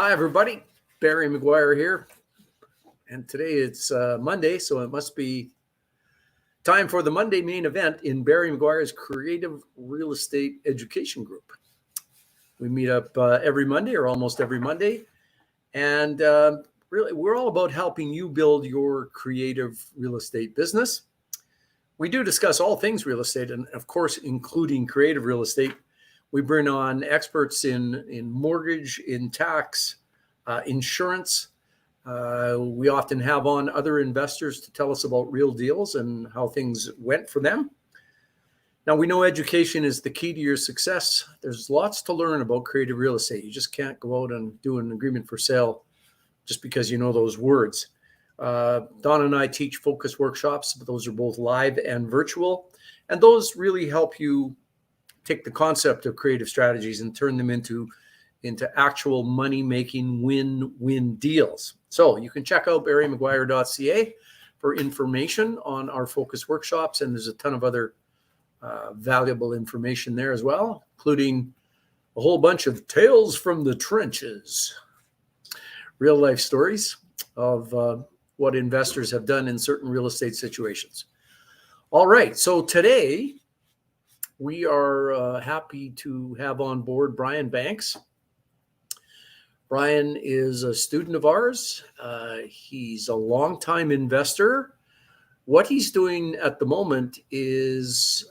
Hi, everybody. Barry McGuire here. And today it's Monday, so it must be time for the Monday main event in Barry McGuire's Creative Real Estate Education Group. We meet up every Monday or almost every Monday. And really, we're all about helping you build your creative real estate business. We do discuss all things real estate, and of course, including creative real estate. We bring on experts in mortgage, in tax, insurance. We often have on other investors to tell us about real deals and how things went for them. Now, we know education is the key to your success. There's lots to learn about creative real estate. You just can't go out and do an agreement for sale just because you know those words. Don and I teach focus workshops, but those are both live and virtual. And those really help you take the concept of creative strategies and turn them into actual money-making win-win deals. So you can check out barrymcguire.ca for information on our focus workshops, and there's a ton of other valuable information there as well, including a whole bunch of tales from the trenches, real-life stories of what investors have done in certain real estate situations. All right, so today we are happy to have on board Brian Banks. Brian is a student of ours. He's a longtime investor. What he's doing at the moment is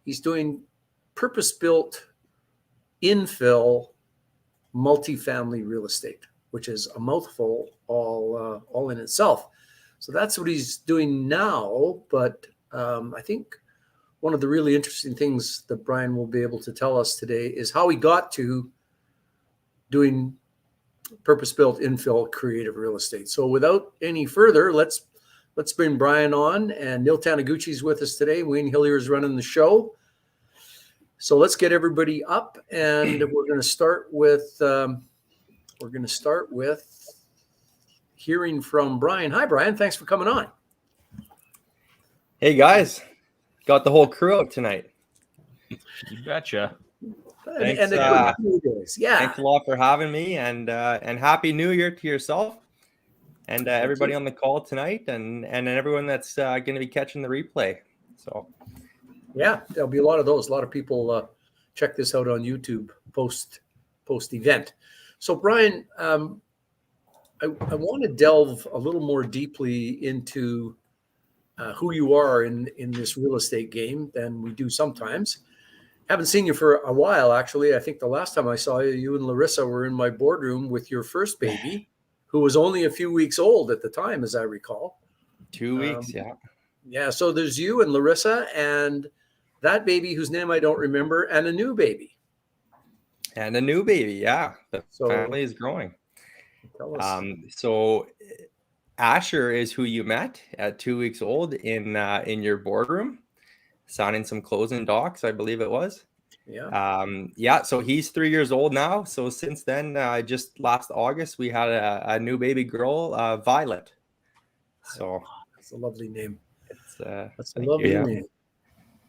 he's doing purpose-built infill multifamily real estate, which is a mouthful all in itself. So that's what he's doing now. But I think one of the really interesting things that Brian will be able to tell us today is how he got to doing purpose-built infill creative real estate. So without any further, let's bring Brian on. And Neil Taniguchi's with us today. Wayne Hillier is running the show. So let's get everybody up, and we're going to start with hearing from Brian. Hi, Brian. Thanks for coming on. Hey guys, got the whole crew out tonight. You betcha. Thanks, and yeah. Thanks a lot for having me, and happy New Year to yourself and everybody on the call tonight, and everyone that's going to be catching the replay. So yeah, there'll be a lot of those. A lot of people check this out on YouTube post event. So Brian, I want to delve a little more deeply into who you are in this real estate game than we do sometimes. Haven't seen you for a while, actually. I think the last time I saw you, you and Larissa were in my boardroom with your first baby, who was only a few weeks old at the time, as I recall. 2 weeks, yeah. Yeah, so there's you and Larissa and that baby whose name I don't remember, and a new baby. And a new baby, yeah. The family is growing. Tell us. So Asher is who you met at 2 weeks old in your boardroom, signing some closing docs, I believe it was. Yeah. So he's 3 years old now. So since then, just last August, we had a new baby girl, Violet. So that's a lovely name. That's a lovely name.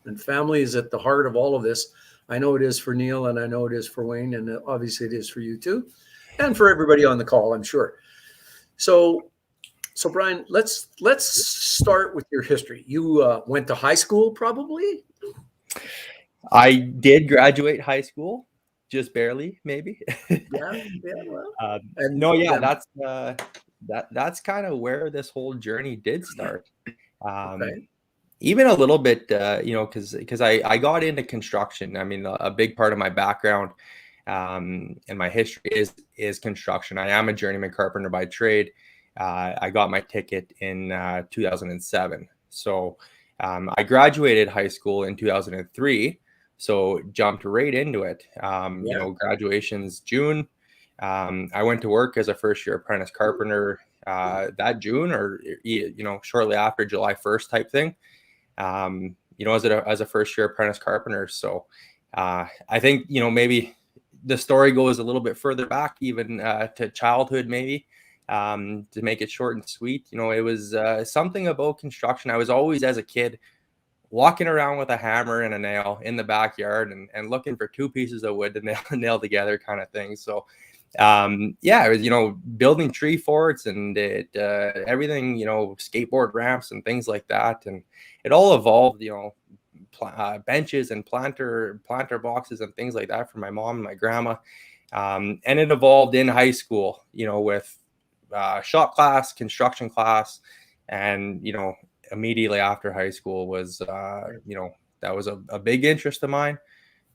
And family is at the heart of all of this. I know it is for Neil, and I know it is for Wayne, and obviously it is for you too, and for everybody on the call, I'm sure. So Brian, let's start with your history. You went to high school, probably? I did graduate high school, just barely, maybe. Yeah. Well, that's kind of where this whole journey did start. Okay. Even a little bit, because I got into construction. I mean, a big part of my background and my history is construction. I am a journeyman carpenter by trade. I got my ticket in 2007. So I graduated high school in 2003. So jumped right into it. Graduation's June. I went to work as a first-year apprentice carpenter that June, or shortly after July 1st type thing. As a first-year apprentice carpenter. So I think maybe the story goes a little bit further back, even to childhood, maybe. To make it short and sweet, it was something about construction. I was always, as a kid, walking around with a hammer and a nail in the backyard and looking for two pieces of wood to nail together kind of thing. So yeah, it was, building tree forts and everything, skateboard ramps and things like that. And it all evolved, benches and planter boxes and things like that for my mom and my grandma. And it evolved in high school, with shop class, construction class, and immediately after high school was that was a big interest of mine.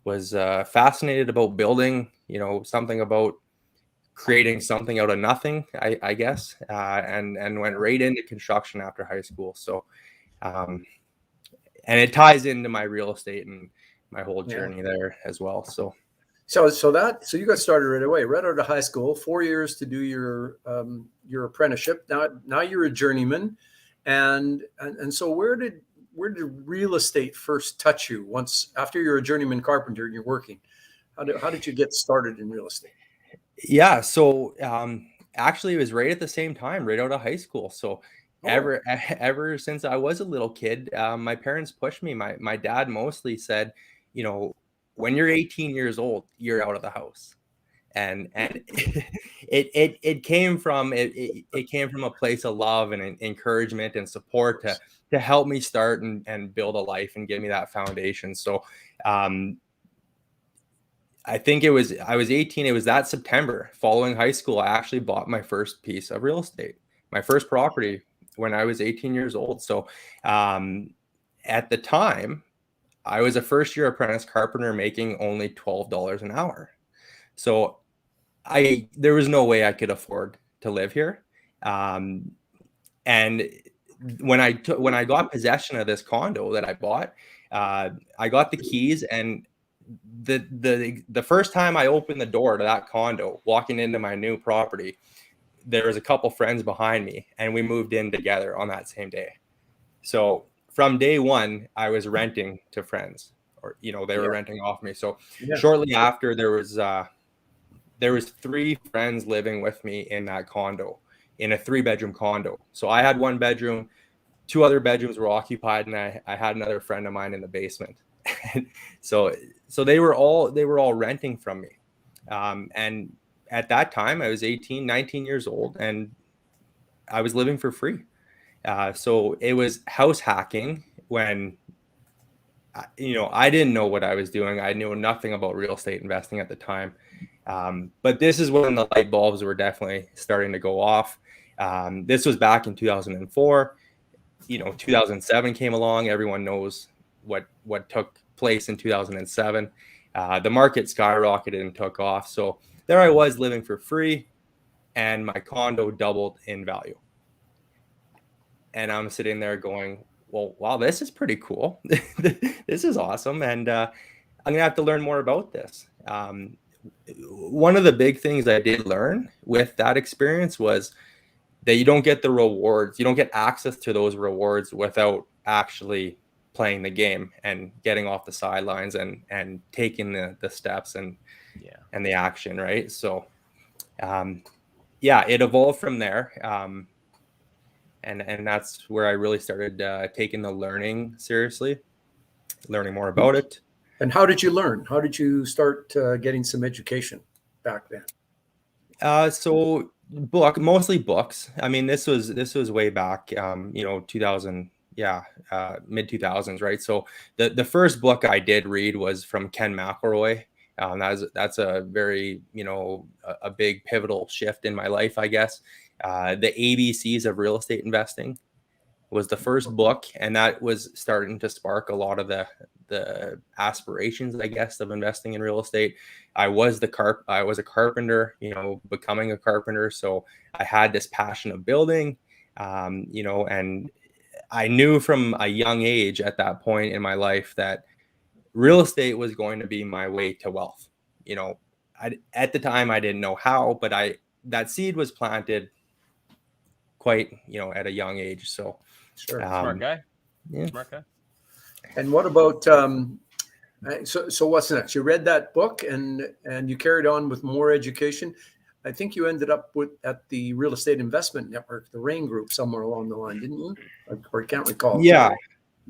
Was fascinated about building, something about creating something out of nothing, I guess, and went right into construction after high school. So, and it ties into my real estate and my whole journey there as well. So you got started right away, right out of high school, 4 years to do your apprenticeship. Now you're a journeyman, and so where did real estate first touch you? Once after you're a journeyman carpenter and you're working, how did you get started in real estate? Yeah, so actually, it was right at the same time, right out of high school. So ever since I was a little kid, my parents pushed me. My dad mostly said, when you're 18 years old, you're out of the house. And it came from it came from a place of love and encouragement and support to help me start and build a life and give me that foundation. So I think I was 18. It was that September following high school. I actually bought my first piece of real estate, my first property, when I was 18 years old. So at the time, I was a first-year apprentice carpenter making only $12 an hour. So there was no way I could afford to live here. And when I got possession of this condo that I bought, I got the keys, and the first time I opened the door to that condo, walking into my new property, there was a couple friends behind me, and we moved in together on that same day. So from day one, I was renting to friends, or they were renting off me. So shortly after, there was 3 friends living with me in that condo, in a 3-bedroom condo. So I had 1 bedroom, 2 other bedrooms were occupied, and I had another friend of mine in the basement. so they were all renting from me. And at that time, I was 18, 19 years old, and I was living for free. So it was house hacking when, I didn't know what I was doing. I knew nothing about real estate investing at the time. But this is when the light bulbs were definitely starting to go off. This was back in 2004. 2007 came along. Everyone knows what took place in 2007. The market skyrocketed and took off. So there I was living for free, and my condo doubled in value. And I'm sitting there going, well, wow, this is pretty cool. This is awesome. And I'm going to have to learn more about this. One of the big things I did learn with that experience was that you don't get the rewards. You don't get access to those rewards without actually playing the game and getting off the sidelines and taking the steps and the action, right? So it evolved from there. And that's where I really started taking the learning seriously, learning more about it. And how did you learn? How did you start getting some education back then? So mostly books. I mean, this was way back, 2000, mid 2000s, right? So the first book I did read was from Ken McElroy. That's a very, a big pivotal shift in my life, I guess. The ABCs of Real Estate Investing was the first book, and that was starting to spark a lot of the aspirations, I guess, of investing in real estate. I was a carpenter, becoming a carpenter, so I had this passion of building, and I knew from a young age at that point in my life that real estate was going to be my way to wealth. At the time I didn't know how, but that seed was planted quite, at a young age. So sure. Smart guy. Yeah. Smart guy. And what about so what's next? You read that book and you carried on with more education. I think you ended up at the Real Estate Investment Network, the RAIN Group, somewhere along the line, didn't you? Or I can't recall. Yeah.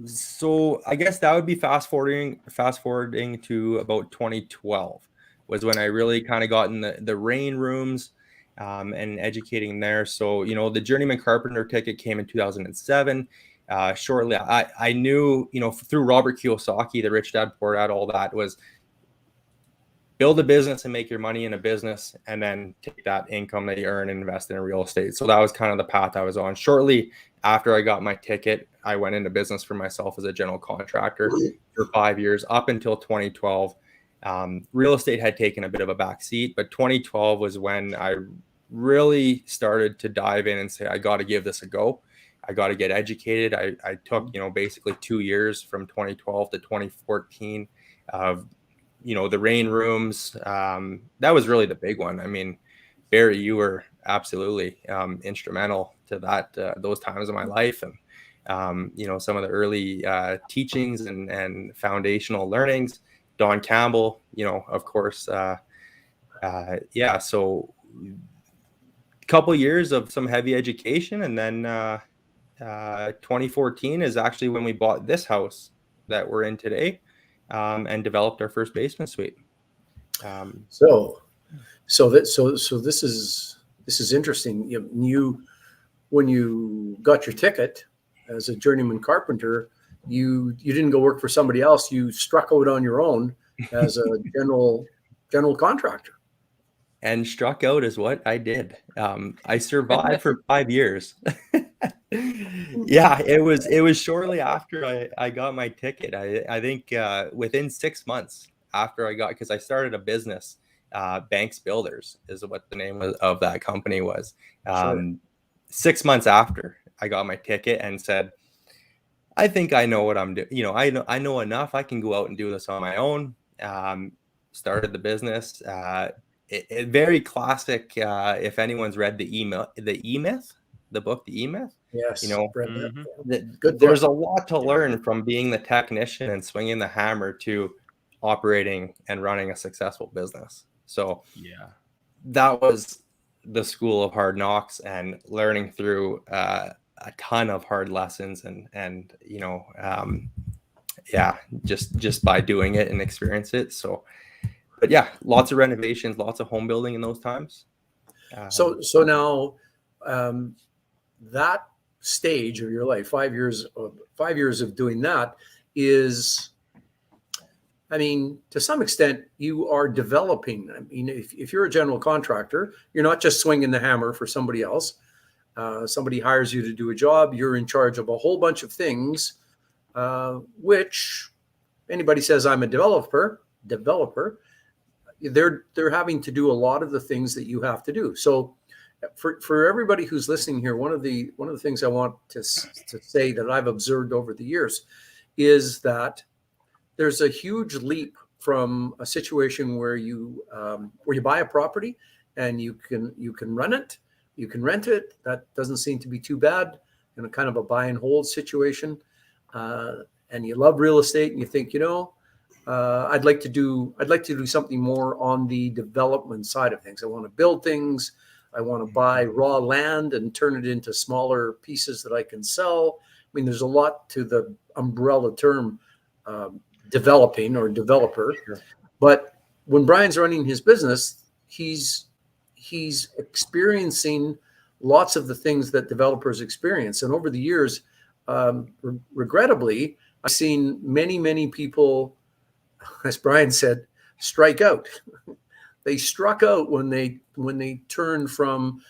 So I guess that would be fast forwarding to about 2012. was when I really kind of got in the rain rooms and educating there. So, the journeyman carpenter ticket came in 2007. Shortly, I knew, through Robert Kiyosaki, the Rich Dad Poor Dad, all that was build a business and make your money in a business, and then take that income that you earn and invest in real estate. So that was kind of the path I was on. Shortly after I got my ticket, I went into business for myself as a general contractor for 5 years, up until 2012. Real estate had taken a bit of a back seat, but 2012 was when I really started to dive in and say, I got to give this a go. I got to get educated. I took, basically 2 years from 2012 to 2014 of, the rain rooms. That was really the big one. I mean, Barry, you were absolutely instrumental to that, those times of my life. And, some of the early teachings and foundational learnings. Don Campbell, of course. So a couple years of some heavy education. And then 2014 is actually when we bought this house that we're in today. And developed our first basement suite. So this is interesting. When you got your ticket as a journeyman carpenter, you didn't go work for somebody else. You struck out on your own as a general contractor. And struck out is what I did. I survived for 5 years. Yeah, it was shortly after I got my ticket. I think within 6 months after because I started a business, Banks Builders is what the name of that company was. Sure. 6 months after I got my ticket and said, I think I know what I'm doing. I know enough. I can go out and do this on my own. Started the business. Very classic. If anyone's read the E-Myth, the book, the E-Myth. Yes. There's a lot to learn from being the technician and swinging the hammer to operating and running a successful business. So Yeah. that was the school of hard knocks and learning through a ton of hard lessons and just by doing it and experience it. So, but yeah, lots of renovations, lots of home building in those times. So now that stage of your life, 5 years of doing that is, I mean, to some extent, you are developing. I mean, if you're a general contractor, you're not just swinging the hammer for somebody else. Somebody hires you to do a job. You're in charge of a whole bunch of things, which anybody says I'm a developer, they're having to do a lot of the things that you have to do. So for everybody who's listening here, one of the things I want to say that I've observed over the years is that there's a huge leap from a situation where you buy a property and you can run it, you can rent it. That doesn't seem to be too bad in a kind of a buy and hold situation. And you love real estate and you think, I'd like to do something more on the development side of things. I want to build things. I want to buy raw land and turn it into smaller pieces that I can sell. I mean, there's a lot to the umbrella term developing or developer. Sure. But when Brian's running his business, he's experiencing lots of the things that developers experience. And over the years, regrettably, I've seen many people, as Brian said, strike out. They struck out when they turned from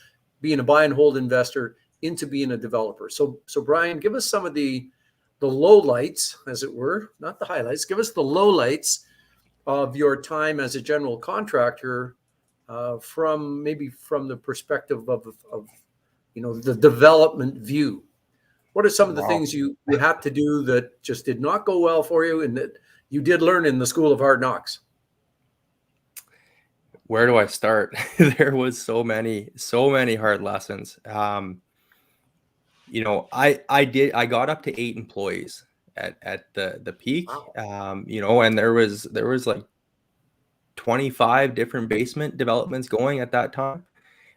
being a buy and hold investor into being a developer. So Brian, give us some of the lowlights, as it were, not the highlights. Give us the lowlights of your time as a general contractor, from the perspective of the development view. What are some of the things you had to do that just did not go well for you and that you did learn in the School of Hard Knocks? Where do I start? There was so many hard lessons. I got up to 8 employees at the peak. Wow. And there was like 25 different basement developments going at that time.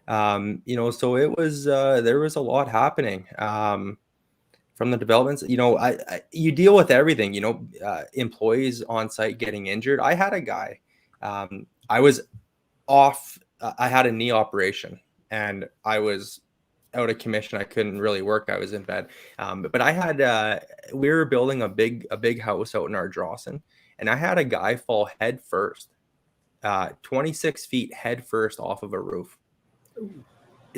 So it was there was a lot happening. From the developments, you deal with everything, employees on site getting injured. I had a guy I was off. I had a knee operation and I was out of commission. I couldn't really work. I was in bed. But I had, we were building a big house out in Ardrossan, and I had a guy fall head first, 26 feet head first off of a roof.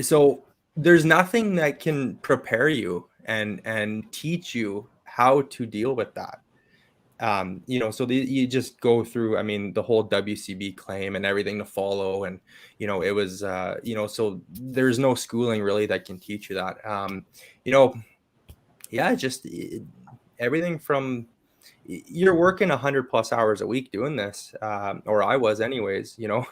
So there's nothing that can prepare you and teach you how to deal with that. So you just go through, I mean, the whole WCB claim and everything to follow. And, it was, so there's no schooling really that can teach you that. Everything from, you're working 100+ hours a week doing this, or I was anyways, when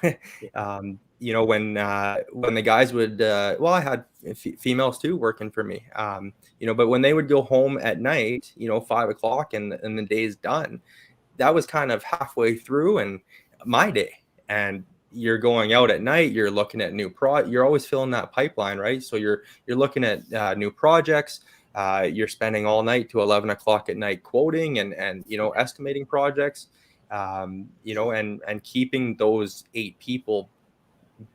the guys would, I had females too working for me, but when they would go home at night, 5 o'clock and the day's done, that was kind of halfway through and my day. And you're going out at night, you're looking at you're always filling that pipeline, right? So you're looking at new projects. You're spending all night to 11 o'clock at night quoting and estimating projects, and keeping those 8 people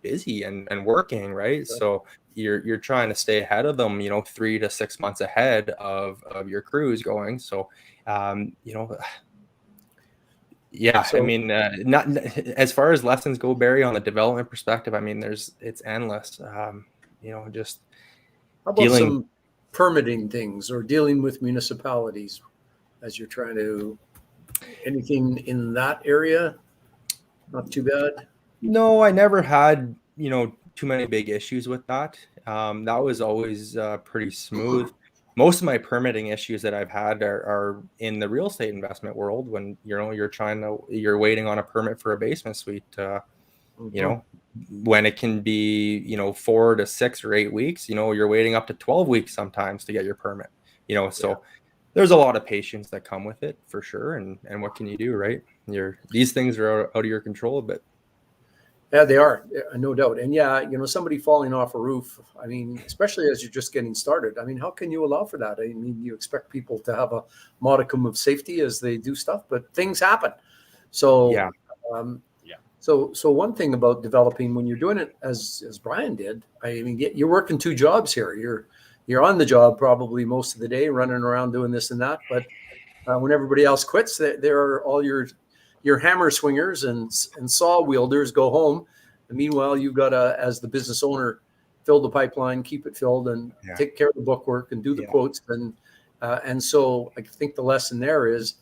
busy and working, right? So you're trying to stay ahead of them, 3 to 6 months ahead of your crews going. So, So, I mean, not as far as lessons go, Barry, on the development perspective, I mean, it's endless. Just how about dealing some permitting things or dealing with municipalities as you're trying to, anything in that area? Not too bad. No, I never had, too many big issues with that. That was always pretty smooth. Most of my permitting issues that I've had are in the real estate investment world when, you're waiting on a permit for a basement suite, when it can be, 4 to 6 or 8 weeks, you're waiting up to 12 weeks sometimes to get your permit, so there's a lot of patience that come with it for sure. And what can you do, right? These things are out of your control a bit. Yeah, they are, no doubt. And somebody falling off a roof, I mean, especially as you're just getting started, I mean, how can you allow for that? I mean, you expect people to have a modicum of safety as they do stuff, but things happen. So, So one thing about developing when you're doing it as Brian did, I mean, you're working 2 jobs here. You're on the job probably most of the day, running around doing this and that. But when everybody else quits, there are all your hammer swingers and saw wielders go home. And meanwhile, you've got to, as the business owner, fill the pipeline, keep it filled, and take care of the bookwork and do the quotes. And so I think the lesson there is,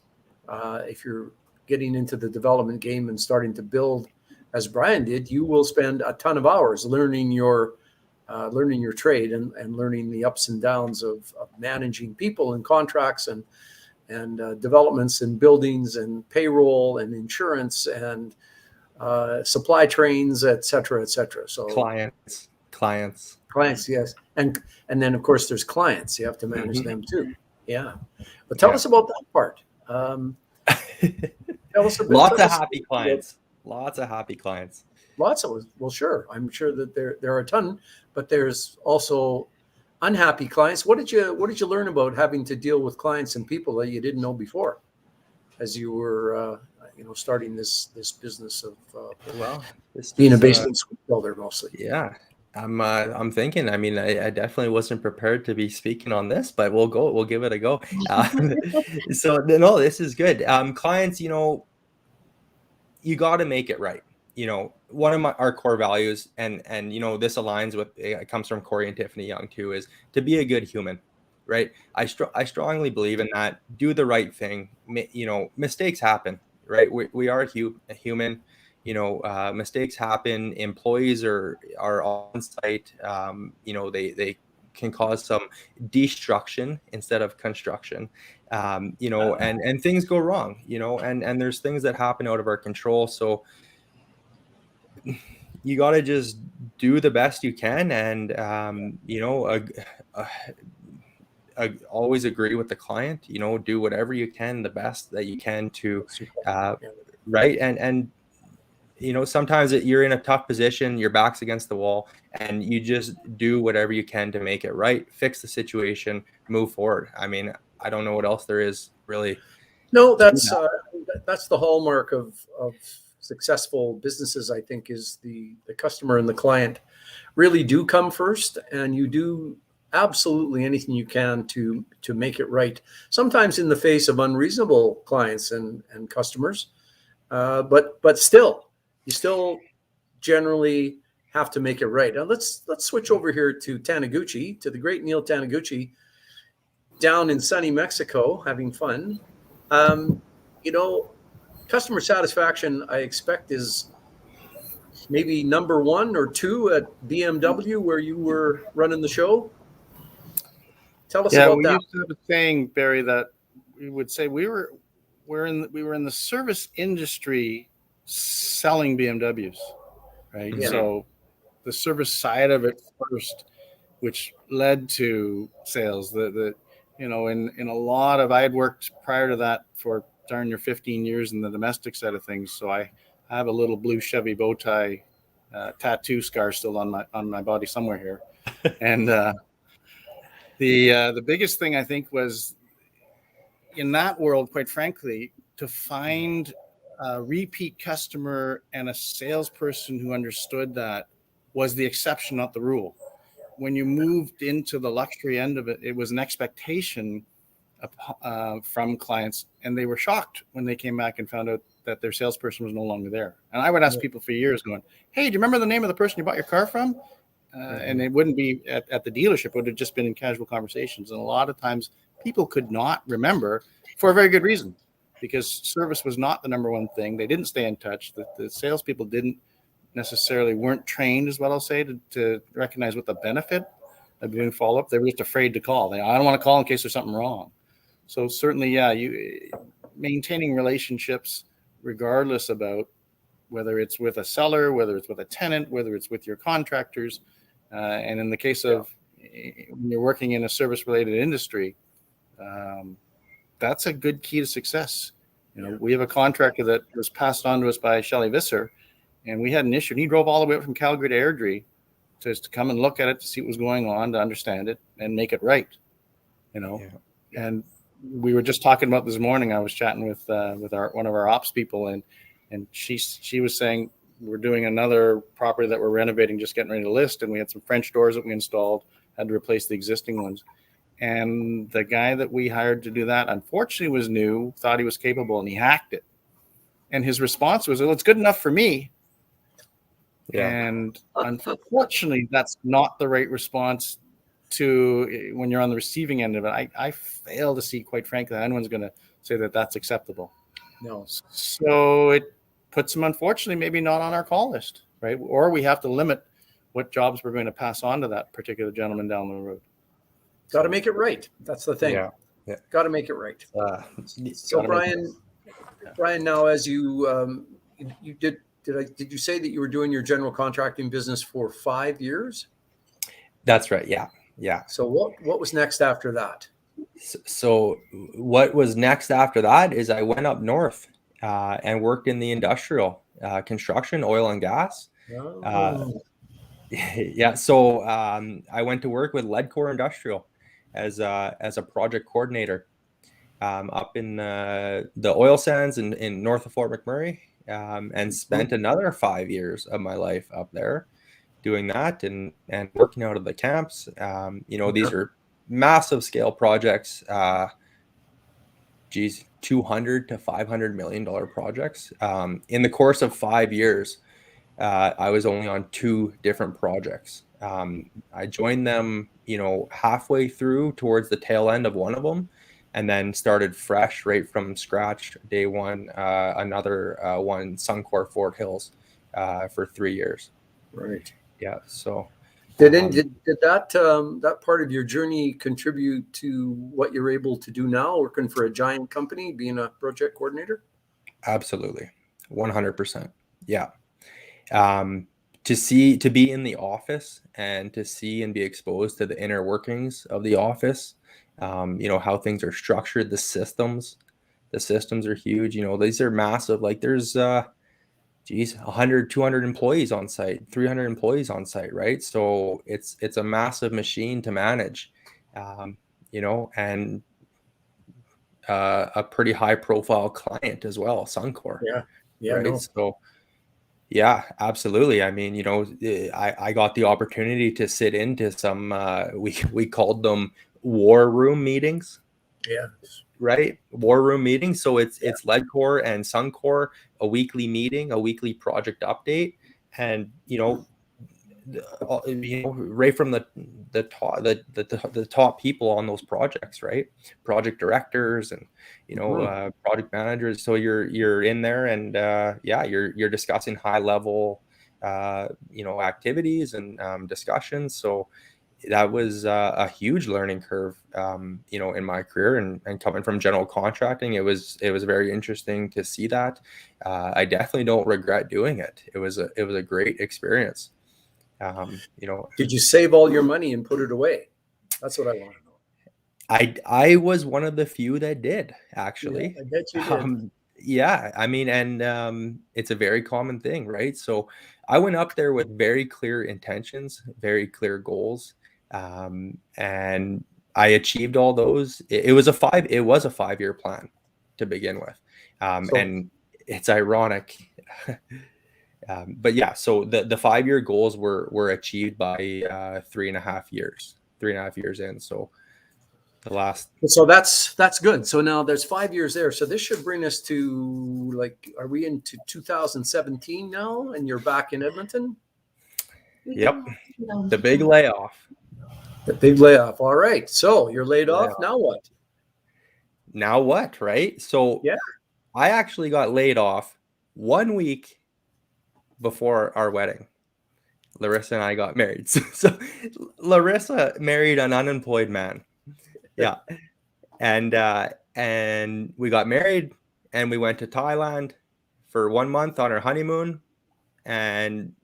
if you're getting into the development game and starting to build, as Brian did, you will spend a ton of hours learning your trade and learning the ups and downs of managing people and contracts and developments and buildings and payroll and insurance and supply trains, et cetera, et cetera. So clients, yes, and then of course there's clients. You have to manage them too. Yeah, but tell us about that part. Tell us a bit. Lots of happy clients. Lots of, well, sure. I'm sure that there are a ton, but there's also unhappy clients. What did you learn about having to deal with clients and people that you didn't know before, as you were starting this business of being a basement suite builder mostly? Yeah. I'm thinking, I mean, I definitely wasn't prepared to be speaking on this, but we'll give it a go. So no, this is good. Clients, you got to make it right. One of our core values, and this aligns with, it comes from Corey and Tiffany Young too, is to be a good human, right? I strongly believe in that. Do the right thing. Mistakes happen, right? We are a human. Mistakes happen. Employees are on site. They can cause some destruction instead of construction. And things go wrong. And there's things that happen out of our control. So you got to just do the best you can, and always agree with the client. Do whatever you can, the best that you can to right. And sometimes you're in a tough position, your back's against the wall, and you just do whatever you can to make it right, fix the situation, move forward. I mean, I don't know what else there is really. No, that's the hallmark of successful businesses, I think, is the customer and the client really do come first, and you do absolutely anything you can to make it right. Sometimes in the face of unreasonable clients and customers, but still, you still generally have to make it right. Now let's switch over here to Taniguchi, to the great Neil Taniguchi, down in sunny Mexico, having fun. You know, customer satisfaction, I expect, is maybe number 1 or 2 at BMW, where you were running the show. Tell us about we that. used to have a saying, Barry, that we would say we were in the service industry selling BMWs, right? Yeah. So the service side of it first, which led to sales. The in a lot of, I had worked prior to that for darn near 15 years in the domestic side of things. So I have a little blue Chevy bow tie tattoo scar still on my body somewhere here, and the biggest thing I think was in that world, quite frankly, to find a repeat customer and a salesperson who understood that was the exception, not the rule. When you moved into the luxury end of it, it was an expectation from clients, and they were shocked when they came back and found out that their salesperson was no longer there. And I would ask people for years going, hey, do you remember the name of the person you bought your car from? And it wouldn't be at the dealership. It would have just been in casual conversations. And a lot of times people could not remember for a very good reason, because service was not the number one thing. They didn't stay in touch. The salespeople weren't trained, is what I'll say, to recognize what the benefit of doing follow-up. They were just afraid to call. I don't want to call in case there's something wrong. So certainly, you maintaining relationships, regardless about whether it's with a seller, whether it's with a tenant, whether it's with your contractors. And in the case of when you're working in a service-related industry, that's a good key to success. We have a contractor that was passed on to us by Shelley Visser, and we had an issue. And he drove all the way up from Calgary to Airdrie to come and look at it, to see what was going on, to understand it and make it right. And we were just talking about this morning. I was chatting with one of our ops people, and she was saying, we're doing another property that we're renovating, just getting ready to list, and we had some French doors that we installed, had to replace the existing ones. And the guy that we hired to do that, unfortunately, was new, thought he was capable, and he hacked it. And his response was, well, it's good enough for me. Yeah. And unfortunately, that's not the right response to when you're on the receiving end of it. I fail to see, quite frankly, that anyone's going to say that that's acceptable. No. So it puts them, unfortunately, maybe not on our call list, right? Or we have to limit what jobs we're going to pass on to that particular gentleman down the road. Got to make it right. That's the thing. Yeah. Got to make it right. So Brian, now as you did you say that you were doing your general contracting business for 5 years? That's right. Yeah. So what was next after that? So what was next after that is I went up north and worked in the industrial construction, oil and gas. Yeah. So I went to work with Ledcor Industrial as a project coordinator up in the oil sands in north of Fort McMurray, and spent another 5 years of my life up there doing that and working out of the camps. These are massive scale projects, $200 to $500 million projects. In the course of 5 years, I was only on 2 different projects. I joined them, halfway through towards the tail end of one of them, and then started fresh right from scratch day one, another one, Suncor Fort Hills, for 3 years. Right. Yeah. So did that part of your journey contribute to what you're able to do now, working for a giant company, being a project coordinator? Absolutely. 100%. Yeah. To be in the office and to see and be exposed to the inner workings of the office, how things are structured, the systems are huge. These are massive. Like there's 100, 200 employees on site, 300 employees on site, right? So it's a massive machine to manage, and a pretty high profile client as well, Suncor. Yeah. Yeah, right? no. So yeah, absolutely. I mean, I got the opportunity to sit into some we called them war room meetings, Yeah. right? War room meetings. So it's LedCore and Suncor, a weekly meeting, a weekly project update, and right from the top people on those projects, right? Project directors and project managers. So you're in there, and you're discussing high level activities and discussions. So that was a huge learning curve, in my career, and coming from general contracting, it was very interesting to see that. I definitely don't regret doing it. It was a great experience. Did you save all your money and put it away? That's what I want to know. I was one of the few that did, Yeah, actually. I bet you did. Yeah, I mean, and it's a very common thing, right? So I went up there with very clear intentions, very clear goals, and I achieved all those. It was a 5-year plan to begin with, So and it's ironic. But yeah, so the 5-year goals were achieved by 3.5 years, 3.5 years in. So the last, So that's good. So now there's 5 years there. So this should bring us to, like, are we into 2017 now? And you're back in Edmonton? yep, the big layoff. The big layoff. All right. So you're laid off. Layoff. Now what? Now what, right? So Yeah. I actually got laid off 1 week before our wedding. Larissa and I got married. So Larissa married an unemployed man. Yeah. And we got married, and we went to Thailand for 1 month on our honeymoon. And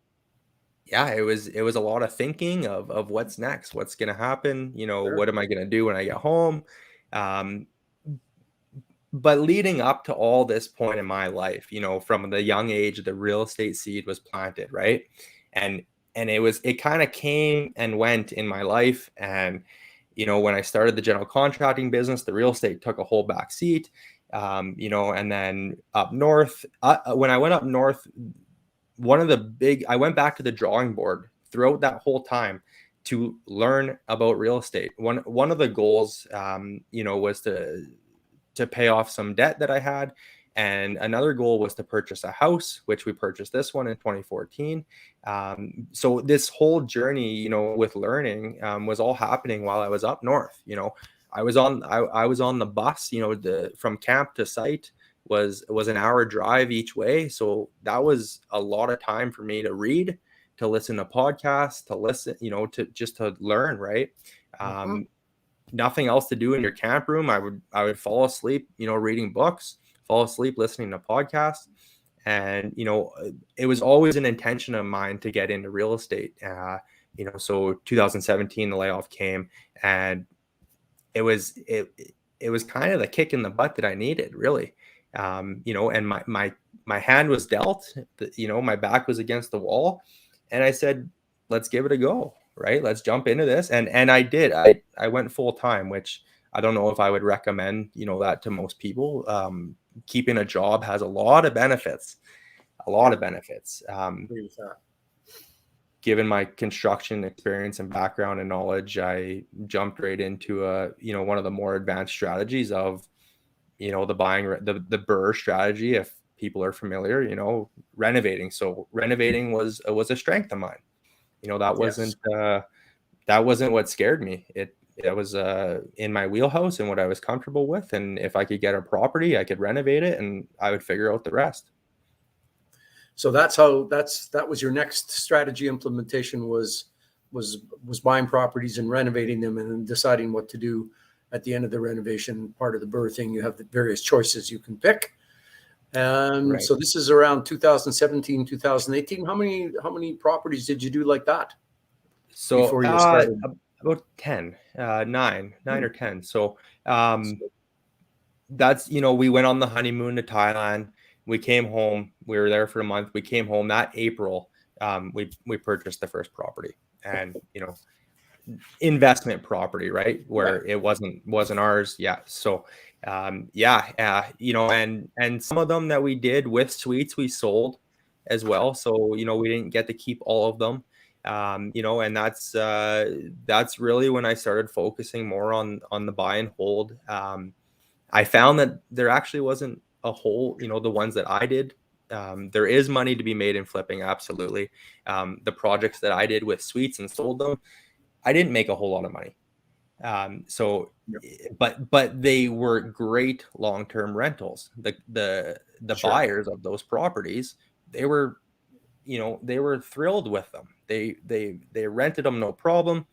yeah, it was a lot of thinking of what's next, what's going to happen, Sure. what am I going to do when I get home? Um, but leading up to all this point in my life, from the young age, the real estate seed was planted, right? And it kind of came and went in my life. And when I started the general contracting business, the real estate took a whole back seat. And then up north, when I went up north, I went back to the drawing board throughout that whole time to learn about real estate. One of the goals, was to pay off some debt that I had. And another goal was to purchase a house, which we purchased this one in 2014. So this whole journey, with learning, was all happening while I was up north. I was on the bus, from camp to site was an hour drive each way. So that was a lot of time for me to read, to listen to podcasts, to listen, to learn, right? Nothing else to do in your camp room. I would fall asleep, reading books, fall asleep listening to podcasts. And it was always an intention of mine to get into real estate. So 2017 the layoff came, and it was kind of the kick in the butt that I needed, really. And my hand was dealt, my back was against the wall, and I said, let's give it a go. Right. Let's jump into this. And I did. I went full time, which I don't know if I would recommend, that to most people. Keeping a job has a lot of benefits, Agree with that. Given my construction experience and background and knowledge, I jumped right into one of the more advanced strategies of, the BRRRR strategy. If people are familiar, renovating. So renovating was a strength of mine. That wasn't what scared me. It was in my wheelhouse and what I was comfortable with. And if I could get a property, I could renovate it, and I would figure out the rest. So that was your next strategy implementation was buying properties and renovating them, and then deciding what to do at the end of the renovation. Part of the BRRRR thing, you have the various choices you can pick. Right. So this is around 2017, 2018. How many properties did you do like that? So before you started? About 10, 9 or 10. So that's, we went on the honeymoon to Thailand. We came home. We were there for a month. We came home that April. We purchased the first property, and investment property, right? Where it wasn't ours. Yeah. So, and some of them that we did with suites, we sold as well. So, we didn't get to keep all of them. And that's really when I started focusing more on the buy and hold. I found that there actually wasn't a whole, the ones that I did. There is money to be made in flipping, absolutely. The projects that I did with suites and sold them, I didn't make a whole lot of money. But they were great long-term rentals. The Sure. buyers of those properties, they were thrilled with them. They rented them no problem.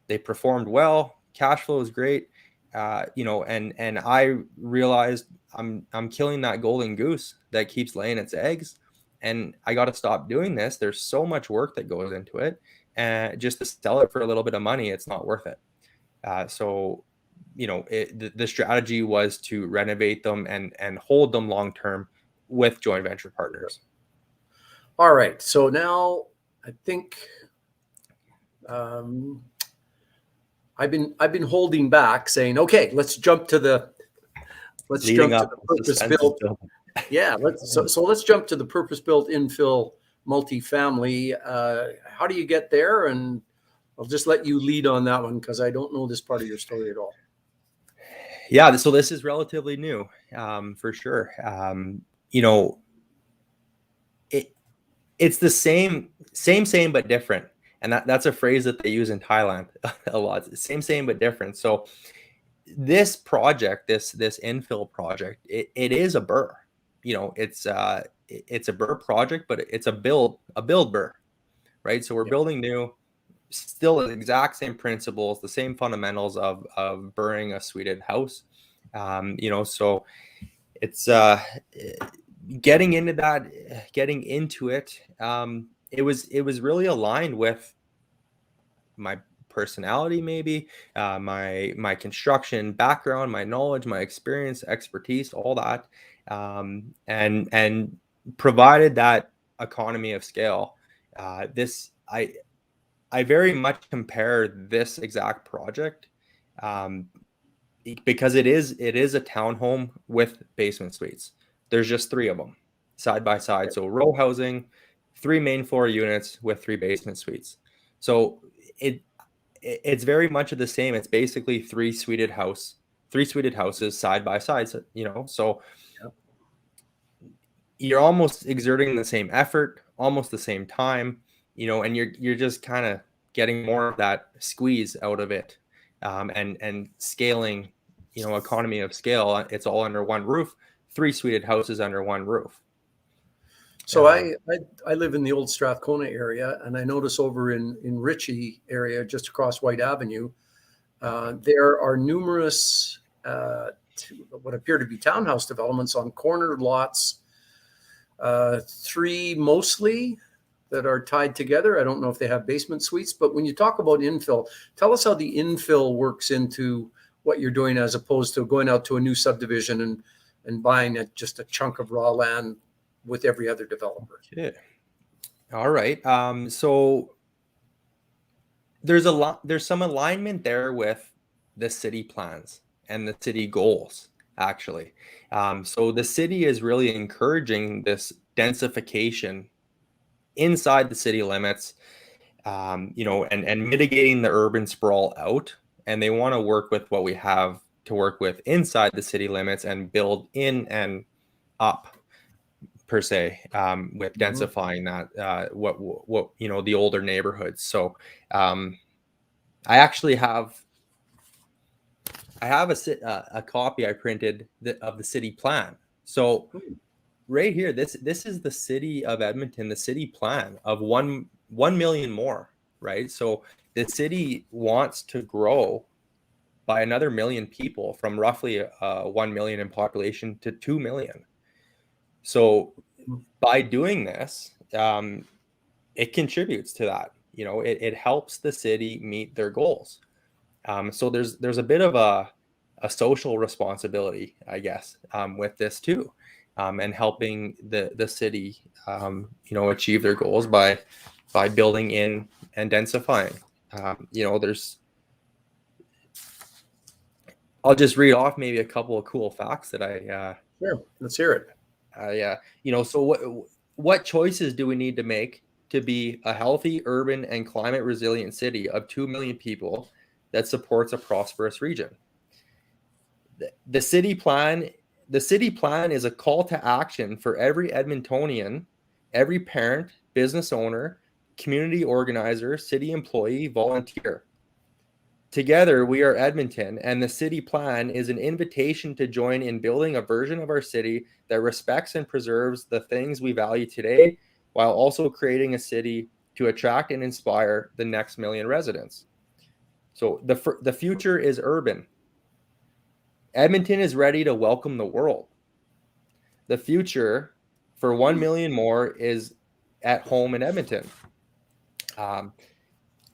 They performed well. Cash flow is great. And I realized I'm killing that golden goose that keeps laying its eggs, and I got to stop doing this. There's so much work that goes into it, and just to sell it for a little bit of money, it's not worth it. So the strategy was to renovate them and hold them long term with joint venture partners. All right. So now I think I've been holding back, saying, okay, let's jump to the purpose-built. Yeah. Let's jump to the purpose-built infill multifamily. How do you get there? And I'll just let you lead on that one because I don't know this part of your story at all. Yeah. So this is relatively new, for sure. It's the same, but different. And that's a phrase that they use in Thailand a lot. Same, but different. So this project, this infill project, it is a BRRRR. It's a BRRRR project, but it's a build BRRRR, right? So we're building new, still the exact same principles, the same fundamentals of BRRRing a suited house. So it's getting into it. It was really aligned with my personality, maybe my construction background, my knowledge, my experience, expertise, all that, and provided that economy of scale. I very much compare this exact project because it is a townhome with basement suites. There's just 3 of them side by side. So row housing, 3 main floor units with 3 basement suites. So it's very much of the same. It's basically 3 suited houses side by side. So you're almost exerting the same effort, almost the same time, and you're just kind of getting more of that squeeze out of it, and scaling, economy of scale. It's all under one roof, 3 suited houses under one roof. So I live in the old Strathcona area, and I notice over in Ritchie area, just across White Avenue, there are numerous what appear to be townhouse developments on corner lots, 3 mostly that are tied together. I don't know if they have basement suites, but when you talk about infill, tell us how the infill works into what you're doing as opposed to going out to a new subdivision and buying just a chunk of raw land with every other developer. Yeah. All right. So there's some alignment there with the city plans and the city goals, actually. So the city is really encouraging this densification inside the city limits, and mitigating the urban sprawl out. And they want to work with what we have to work with inside the city limits and build in and up, per se, with densifying that, what the older neighborhoods. So I actually have a copy I printed of the city plan. So right here, this is the city of Edmonton, the city plan of 1 million more, right? So the city wants to grow by another 1 million people, from roughly 1 million in population to 2 million. So by doing this, it contributes to that. It helps the city meet their goals. So there's a bit of a social responsibility, I guess, with this too, and helping the city, achieve their goals by building in and densifying. I'll just read off maybe a couple of cool facts that Sure, let's hear it. So what choices do we need to make to be a healthy, urban, and climate resilient city of 2 million people that supports a prosperous region? The city plan is a call to action for every Edmontonian, every parent, business owner, community organizer, city employee, volunteer. Together, we are Edmonton, and the city plan is an invitation to join in building a version of our city that respects and preserves the things we value today, while also creating a city to attract and inspire the next million residents. So the future is urban. Edmonton is ready to welcome the world. The future for 1 million more is at home in Edmonton.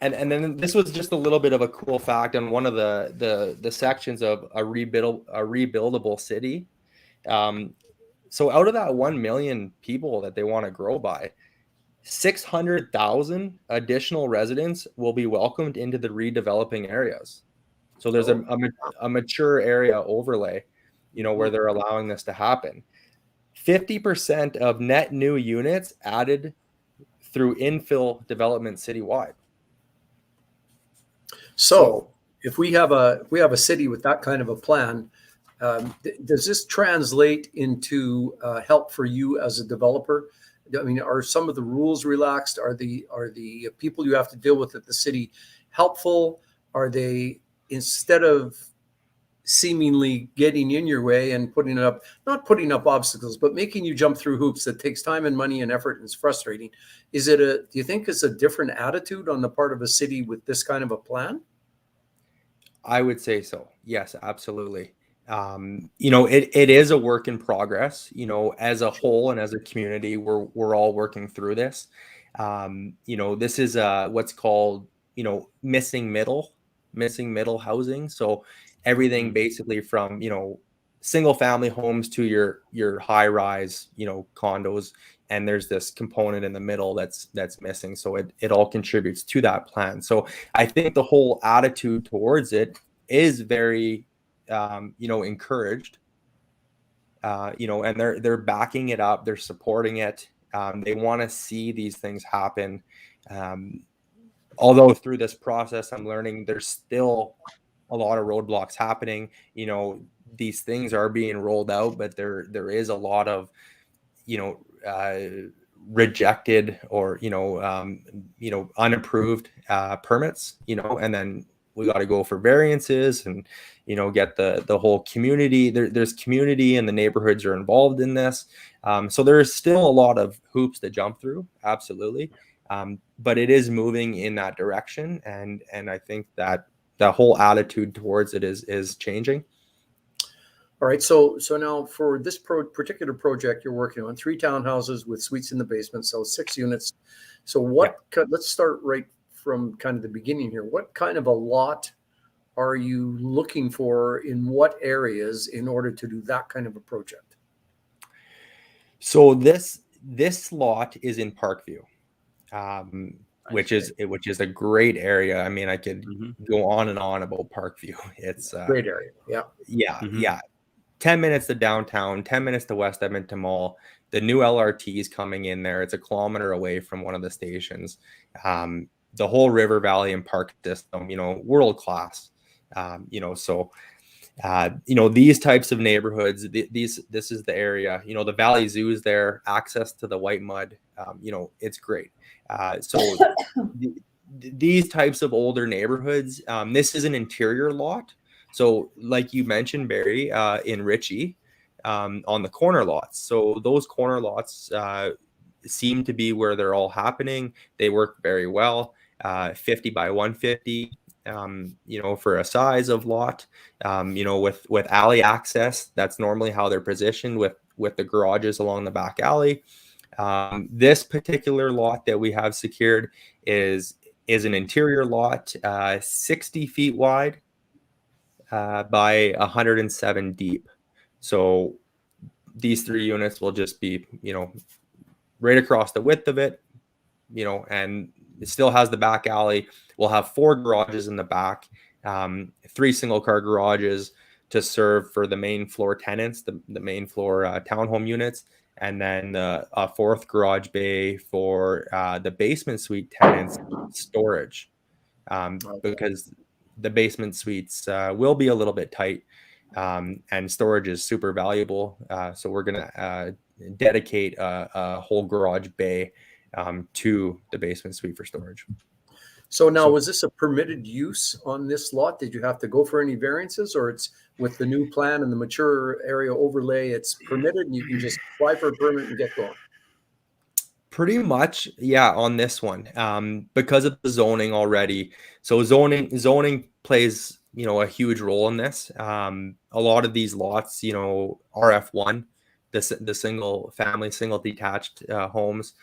And then this was just a little bit of a cool fact on one of the sections of a rebuildable city. So out of that 1 million people that they want to grow by, 600,000 additional residents will be welcomed into the redeveloping areas. So there's a mature area overlay, where they're allowing this to happen. 50% of net new units added through infill development citywide. So if we have a city with that kind of a plan, does this translate into help for you as a developer? I mean, are some of the rules relaxed? Are the people you have to deal with at the city helpful? Are they, instead of seemingly getting in your way and not putting up obstacles, but making you jump through hoops that takes time and money and effort and is frustrating? Do you think it's a different attitude on the part of a city with this kind of a plan? I would say so. Yes, absolutely. It is a work in progress, as a whole and as a community, we're all working through this. This is what's called, missing middle housing. So everything basically from, single family homes to your high rise, condos. And there's this component in the middle that's missing. So it all contributes to that plan. So I think the whole attitude towards it is very, encouraged, and they're backing it up. They're supporting it. They want to see these things happen. Although through this process, I'm learning there's still a lot of roadblocks happening. These things are being rolled out, but there is a lot of, rejected or unapproved permits, and then we got to go for variances and get the whole community. There's community and the neighborhoods are involved in this, so there's still a lot of hoops to jump through, absolutely, but it is moving in that direction, and I think that the whole attitude towards it is changing. All right, so now for this particular project you're working on, 3 townhouses with suites in the basement, so 6 units. So let's start right from kind of the beginning here. What kind of a lot are you looking for in what areas in order to do that kind of a project? So this lot is in Parkview, which is a great area. I mean, I could go on and on about Parkview. It's a great area. Yeah. 10 minutes to downtown, 10 minutes to West Edmonton Mall. The new LRT is coming in there. It's a kilometer away from one of the stations. The whole River Valley and Park system, world class. These types of neighborhoods, this is the area. The Valley Zoo is there, access to the white mud. It's great. These types of older neighborhoods. This is an interior lot. So like you mentioned, Barry, in Ritchie, on the corner lots. So those corner lots seem to be where they're all happening. They work very well. 50 by 150, for a size of lot, with alley access. That's normally how they're positioned with the garages along the back alley. This particular lot that we have secured is an interior lot, 60 feet wide, by 107 deep. So these 3 units will just be, right across the width of it, and it still has the back alley. We'll have 4 garages in the back, 3 single car garages to serve for the main floor tenants, the main floor townhome units, and then a 4th garage bay for the basement suite tenants storage, because the basement suites will be a little bit tight, and storage is super valuable. So we're going to dedicate a whole garage bay to the basement suite for storage. So now, was this a permitted use on this lot? Did you have to go for any variances, or it's with the new plan and the mature area overlay, it's permitted and you can just apply for a permit and get going? Pretty much, yeah, on this one, because of the zoning already. So zoning plays, a huge role in this. A lot of these lots, RF1, the single family, single detached homes,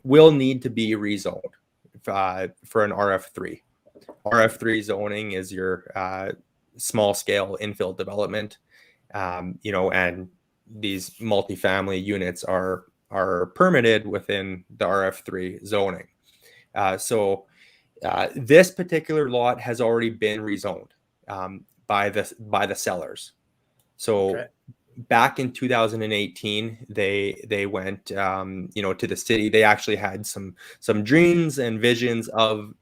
will need to be rezoned for an RF3. RF3 zoning is your small scale infill development, and these multifamily units are permitted within the RF3 zoning. So this particular lot has already been rezoned by the sellers. So back in 2018, they went to the city. They actually had some dreams and visions of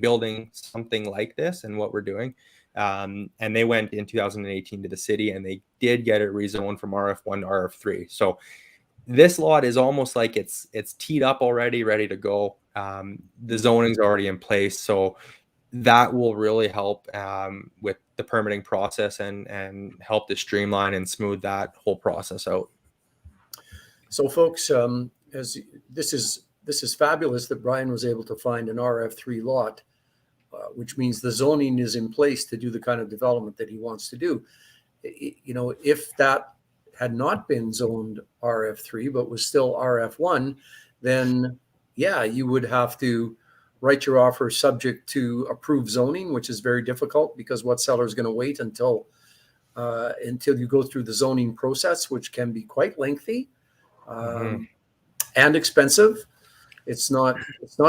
building something like this and what we're doing. And they went in 2018 to the city, and they did get it rezoned from RF1 to RF3. So this lot is almost like it's teed up already, ready to go. The zoning's already in place, so that will really help with the permitting process and help to streamline and smooth that whole process out. So, folks, as this is fabulous that Brian was able to find an RF3 lot, which means the zoning is in place to do the kind of development that he wants to do. If that had not been zoned RF3 but was still RF1, then you would have to write your offer subject to approved zoning, which is very difficult because what seller is going to wait until you go through the zoning process, which can be quite lengthy and expensive. It's not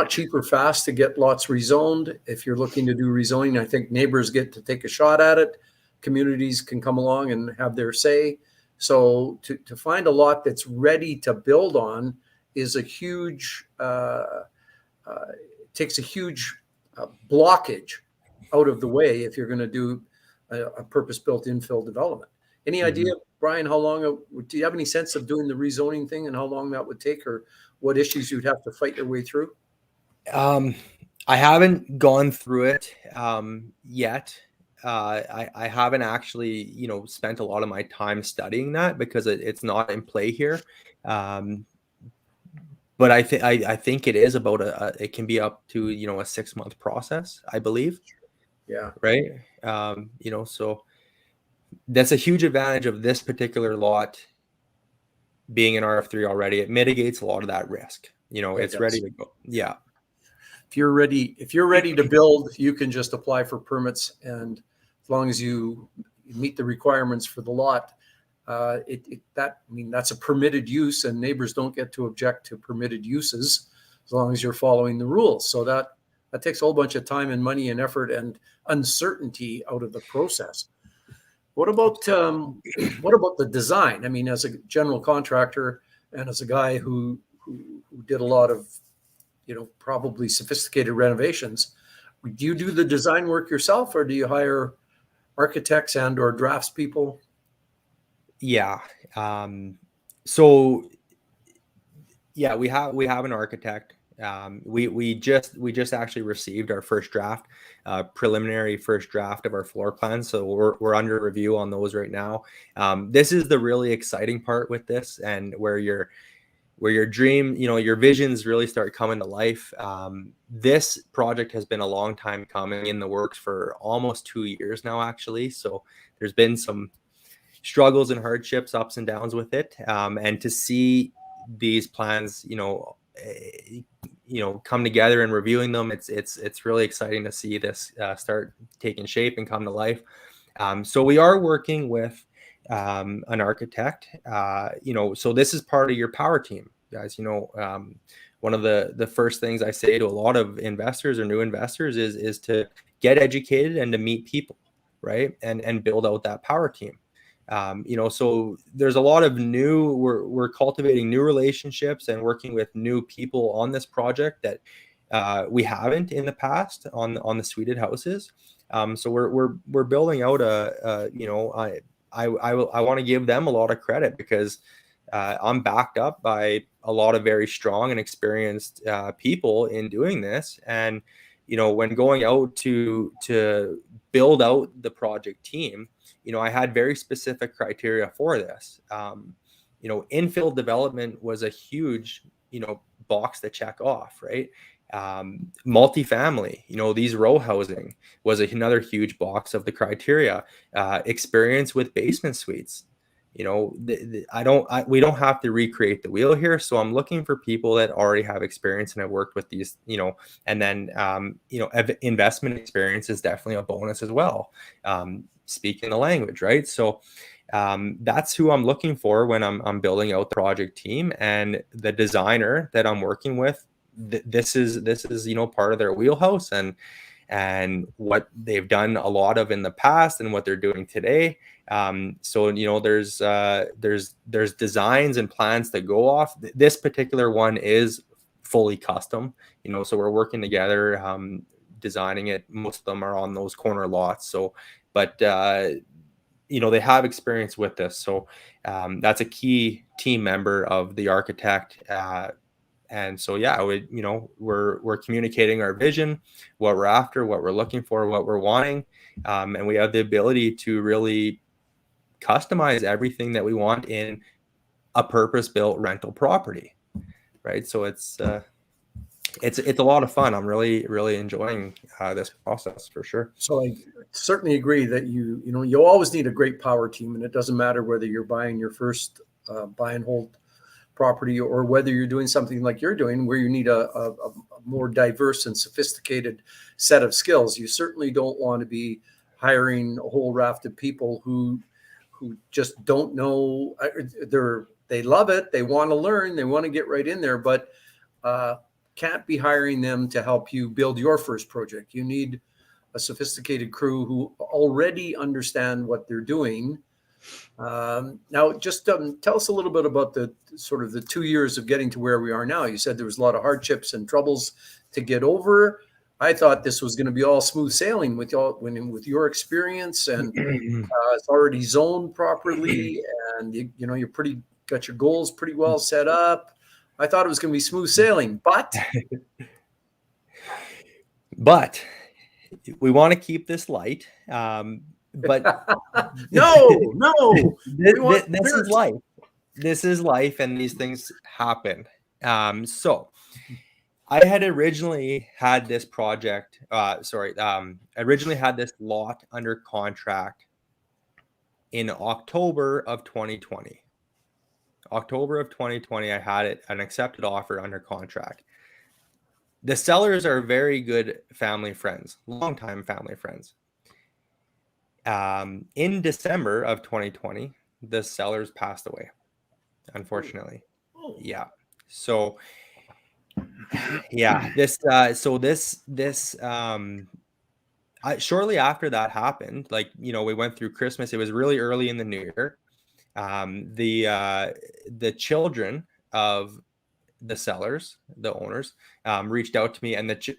cheap or fast to get lots rezoned. If you're looking to do rezoning, I think neighbors get to take a shot at it. Communities can come along and have their say. So to find a lot that's ready to build on is a huge, takes a huge blockage out of the way if you're going to do a purpose-built infill development. Any idea, Brian, how long, do you have any sense of doing the rezoning thing and how long that would take, or what issues you'd have to fight your way through? I haven't gone through it yet. I haven't actually, spent a lot of my time studying that because it's not in play here. But I think it is about it can be up to, a 6-month process, I believe. Yeah. Right. So that's a huge advantage of this particular lot being an RF3 already. It mitigates a lot of that risk. It's ready to go. Yeah. If you're ready to build, you can just apply for permits, and as long as you meet the requirements for the lot, that's a permitted use, and neighbors don't get to object to permitted uses as long as you're following the rules. So that takes a whole bunch of time and money and effort and uncertainty out of the process. What about the design? I mean, as a general contractor and as a guy who did a lot of probably sophisticated renovations, do you do the design work yourself, or do you hire architects and or draftspeople? Yeah. We have an architect. We just actually received our first draft, preliminary first draft of our floor plans. So we're under review on those right now. This is the really exciting part with this, and where your dream, your visions really start coming to life. This project has been a long time coming, in the works for almost 2 years now, actually. So there's been some struggles and hardships, ups and downs with it. And to see these plans, come together and reviewing them, it's really exciting to see this start taking shape and come to life. So we are working with an architect, so this is part of your power team, guys. one of the first things I say to a lot of investors or new investors is to get educated and to meet people, right? And build out that power team. So there's a lot of we're cultivating new relationships and working with new people on this project that we haven't in the past on the suited houses. So we're building out I want to give them a lot of credit because I'm backed up by a lot of very strong and experienced people in doing this. And, when going out to build out the project team, I had very specific criteria for this. Infill development was a huge, box to check off, right? Multifamily, these row housing was another huge box of the criteria. Experience with basement suites. We don't have to recreate the wheel here. So I'm looking for people that already have experience and have worked with these, and then, investment experience is definitely a bonus as well. Speaking the language, right? So that's who I'm looking for when I'm building out the project team, and the designer that I'm working with. This is part of their wheelhouse and what they've done a lot of in the past and what they're doing today. There's designs and plans that go off. This particular one is fully custom, so we're working together, designing it. Most of them are on those corner lots. So, but they have experience with this. So that's a key team member of the architect. And so, we're communicating our vision, what we're after, what we're looking for, what we're wanting. And we have the ability to really customize everything that we want in a purpose-built rental property, right? So it's a lot of fun. I'm really, really enjoying this process for sure. So I certainly agree that you always need a great power team, and it doesn't matter whether you're buying your first buy and hold property or whether you're doing something like you're doing where you need a more diverse and sophisticated set of skills. You certainly don't want to be hiring a whole raft of people who just don't know. They love it, they want to learn, they want to get right in there, but can't be hiring them to help you build your first project. You need a sophisticated crew who already understand what they're doing. Now, just tell us a little bit about the 2 years of getting to where we are now. You said there was a lot of hardships and troubles to get over. I thought this was going to be all smooth sailing with your experience, and it's already zoned properly, and you're got your goals pretty well set up. I thought it was going to be smooth sailing, but we want to keep this light. But no, this is life. This is life, and these things happen. So I had originally had this project. Originally had this lot under contract in October of 2020. October of 2020, I had an accepted offer under contract. The sellers are very good family friends, longtime family friends. In December of 2020, the sellers passed away, unfortunately. Yeah. So shortly after that happened, we went through Christmas. It was really early in the new year. The children of the sellers, the owners, reached out to me, and the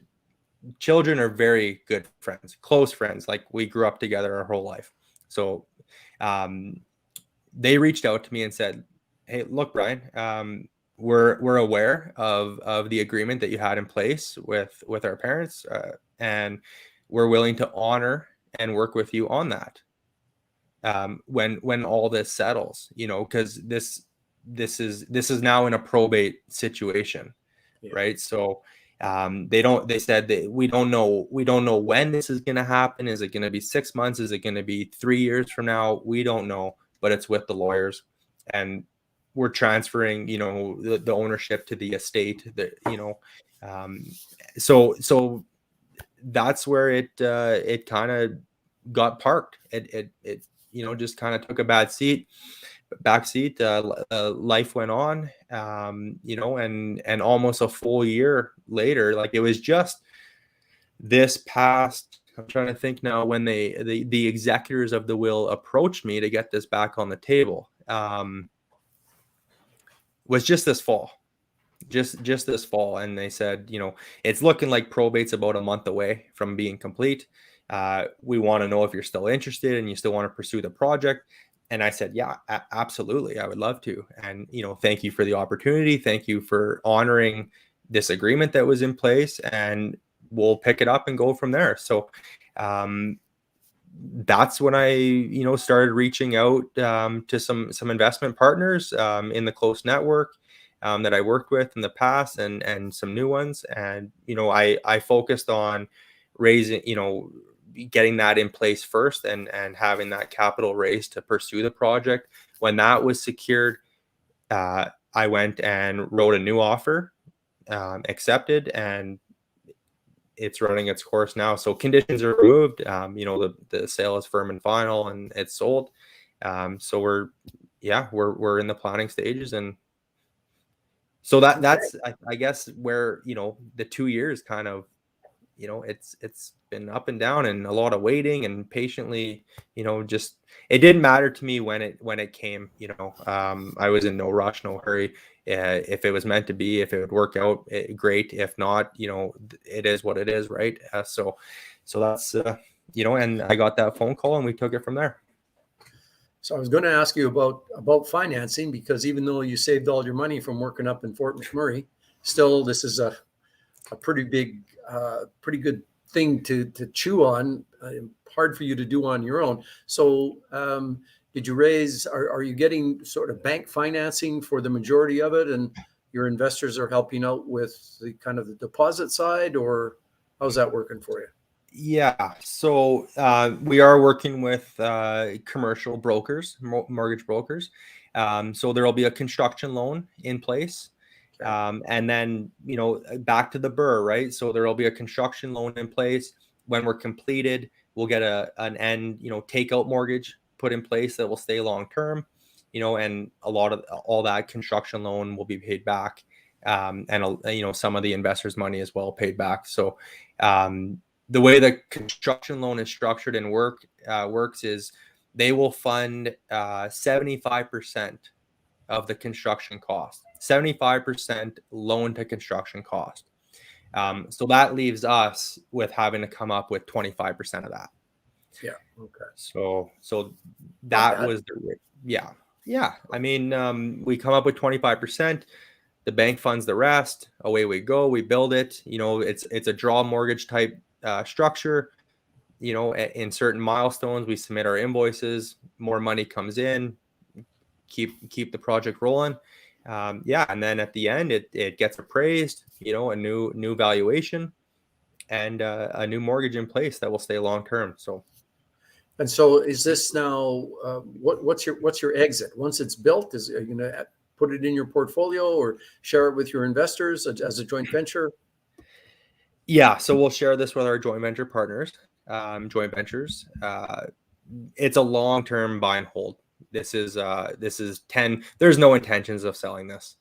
children are very good friends, close friends. Like, we grew up together our whole life. So they reached out to me and said, "Hey, look, Brian, we're aware of the agreement that you had in place with our parents, and we're willing to honor and work with you on that when all this settles, because this is now in a probate situation." Yeah. Right? So they said that we don't know when this is going to happen. Is it going to be 6 months? Is it going to be 3 years from now? We don't know, but it's with the lawyers, and we're transferring, the ownership to the estate. So that's where it kind of got parked. It just kind of took a bad seat. backseat. Life went on, you know, and almost a full year later, like it was just this past, I'm trying to think now when the executors of the will approached me to get this back on the table, was just this fall. Just this fall, and they said, you know, it's looking like probate's about a month away from being complete. We want to know if you're still interested and you still want to pursue the project. And I said, yeah, absolutely, I would love to. And, you know, thank you for the opportunity. Thank you for honoring this agreement that was in place, and we'll pick it up and go from there. So that's when I, you know, started reaching out to some investment partners in the close network that I worked with in the past, and some new ones. And, you know, I focused on raising, you know, getting that in place first, and having that capital raised to pursue the project. When that was secured, I went and wrote a new offer, accepted, and it's running its course now. So conditions are removed. You know, the sale is firm and final, and it's sold. So we're in the planning stages, and so that's I guess where, you know, the 2 years kind of, you know, it's been up and down, and a lot of waiting and patiently, you know, just, it didn't matter to me when it came, you know. I was in no rush, no hurry. If it was meant to be, if it would work out, great. If not, you know, it is what it is, right? So that's you know, and I got that phone call and we took it from there. So I was going to ask you about financing, because even though you saved all your money from working up in Fort McMurray, still this is a pretty big, pretty good thing to chew on. Hard for you to do on your own. So did you raise? Are you getting sort of bank financing for the majority of it, and your investors are helping out with the kind of the deposit side, or how's that working for you? Yeah, so we are working with commercial brokers, mortgage brokers. So there will be a construction loan in place. And then, you know, back to the BRRRR, right? So there will be a construction loan in place. When we're completed, we'll get an end, you know, takeout mortgage put in place that will stay long term, you know, and a lot of all that construction loan will be paid back, and you know, some of the investors' money as well paid back. So the way the construction loan is structured and works is they will fund 75% of the construction cost, 75% loan to construction cost. So that leaves us with having to come up with 25% of that. Yeah. Okay. So that was yeah. I mean, we come up with 25%. The bank funds the rest. Away we go. We build it. You know, it's a draw mortgage type structure. You know, in certain milestones, we submit our invoices. More money comes in. Keep the project rolling. And then at the end, it gets appraised. You know, a new valuation, and a new mortgage in place that will stay long term. So. And so, is this now? What's your exit once it's built? Are you going to put it in your portfolio or share it with your investors as a joint venture? Yeah, so we'll share this with our joint venture partners, joint ventures. It's a long-term buy and hold. This is 10. There's no intentions of selling this.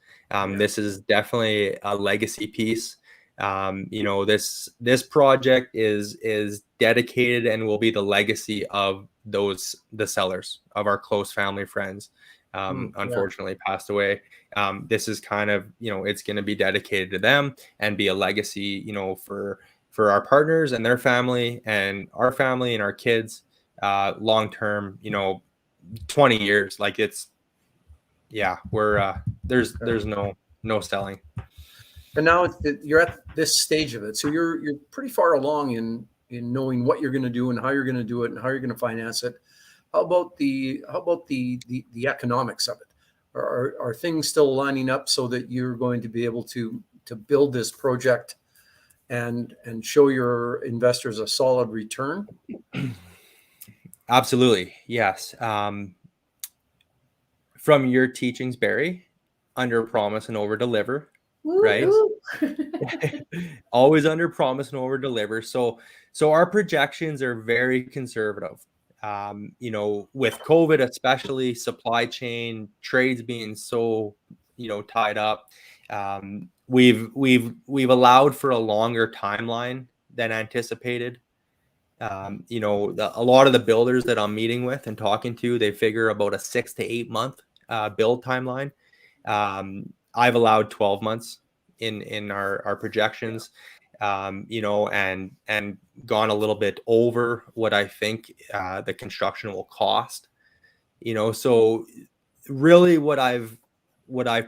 This is definitely a legacy piece. You know, this project is dedicated and will be the legacy of the sellers, of our close family friends. Unfortunately passed away. This is kind of, you know, it's going to be dedicated to them and be a legacy, you know, for our partners and their family and our family and our kids, long term, you know, 20 years. Like it's, yeah, we're there's no selling. And now you're at this stage of it, so you're pretty far along in knowing what you're going to do and how you're going to do it and how you're going to finance it. How about the economics of it? Are things still lining up so that you're going to be able to build this project and show your investors a solid return? Absolutely, yes. From your teachings, Barry, under promise and over deliver, right? Always under promise and over deliver. So our projections are very conservative. With COVID, especially supply chain trades being so, tied up, we've allowed for a longer timeline than anticipated. A lot of the builders that I'm meeting with and talking to, they figure about a 6 to 8 month build timeline. I've allowed 12 months in our projections, and gone a little bit over what I think the construction will cost. So really what I've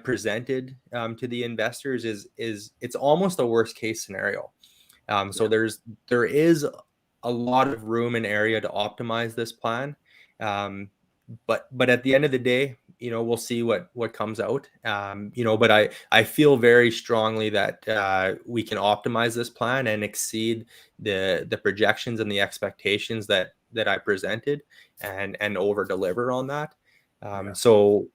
presented to the investors is it's almost a worst case scenario. So there is a lot of room and area to optimize this plan. But at the end of the day, we'll see what comes out. But I feel very strongly that we can optimize this plan and exceed the projections and the expectations that I presented and over deliver on that. So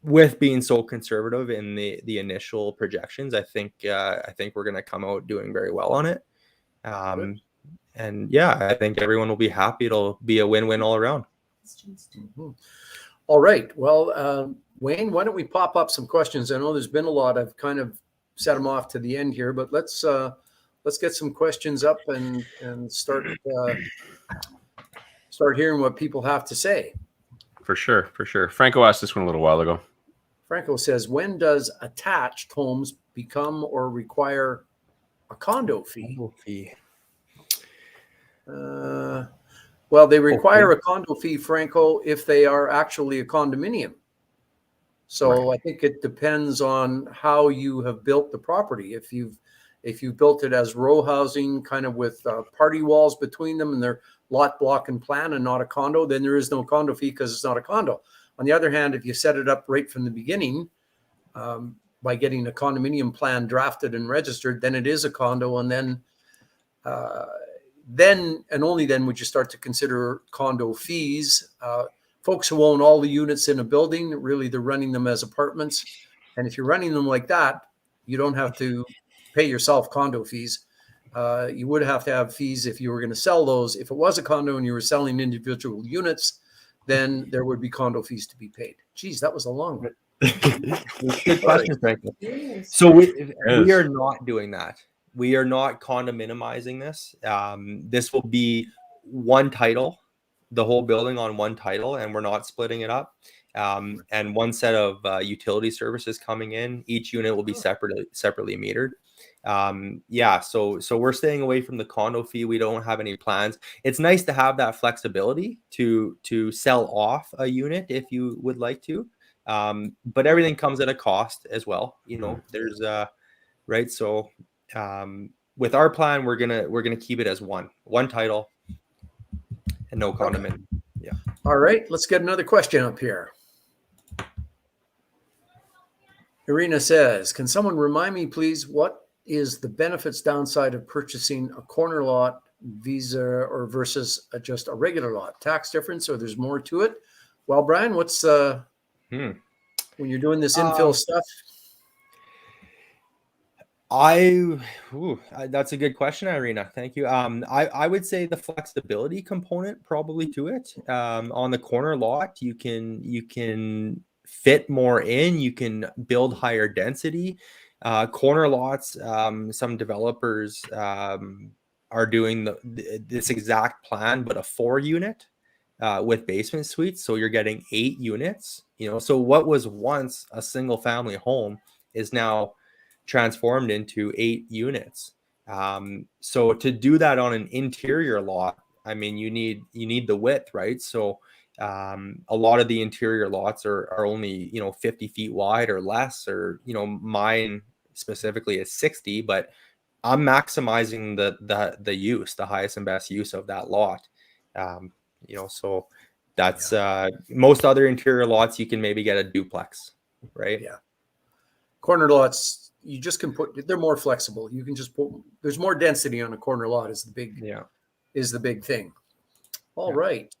with being so conservative in the initial projections, I think we're going to come out doing very well on it. And I think everyone will be happy. It'll be a win-win all around. Mm-hmm. All right. Well, Wayne, why don't we pop up some questions? I know there's been a lot. I've kind of set them off to the end here, but let's get some questions up and start hearing what people have to say. For sure. Franco asked this one a little while ago. Franco says, when does attached homes become or require a condo fee? Well, they require a condo fee, Franco, if they are actually a condominium. So I think it depends on how you have built the property. If you've built it as row housing, kind of with party walls between them, and they're lot, block, and plan, and not a condo, then there is no condo fee because it's not a condo. On the other hand, if you set it up right from the beginning by getting a condominium plan drafted and registered, then it is a condo, and then and only then would you start to consider condo fees. Folks who own all the units in a building, really they're running them as apartments. And if you're running them like that, you don't have to pay yourself condo fees. You would have to have fees if you were going to sell those. If it was a condo and you were selling individual units, then there would be condo fees to be paid. Geez, that was a long one. Good question, Franklin. So we are not doing that. We are not condominiumizing this. This will be one title, the whole building on one title, and we're not splitting it up. And one set of utility services coming in. Each unit will be separately metered. So we're staying away from the condo fee. We don't have any plans. It's nice to have that flexibility to sell off a unit if you would like to. But everything comes at a cost as well. There's right. So with our plan, we're gonna keep it as one title and no condominium. Yeah. All right, let's get another question up here. Irina says, can someone remind me, please, what is the benefits downside of purchasing a corner lot versus just a regular lot? Tax difference, or there's more to it? Well, Brian, what's when you're doing this infill stuff? That's a good question, Irina. Thank you. I would say the flexibility component probably to it. On the corner lot, you can fit more in. You can build higher density. Corner lots. Some developers are doing this exact plan, but a 4-unit with basement suites. So you're getting 8 units. So what was once a single family home is now transformed into 8 units. So to do that on an interior lot, I mean, you need the width, right? So a lot of the interior lots are only 50 feet wide or less, or mine specifically is 60, but I'm maximizing the use, the highest and best use of that lot. So that's most other interior lots you can maybe get a duplex, right? Yeah. Corner lots, you just can they're more flexible. You can just there's more density on a corner lot is the big thing. All right.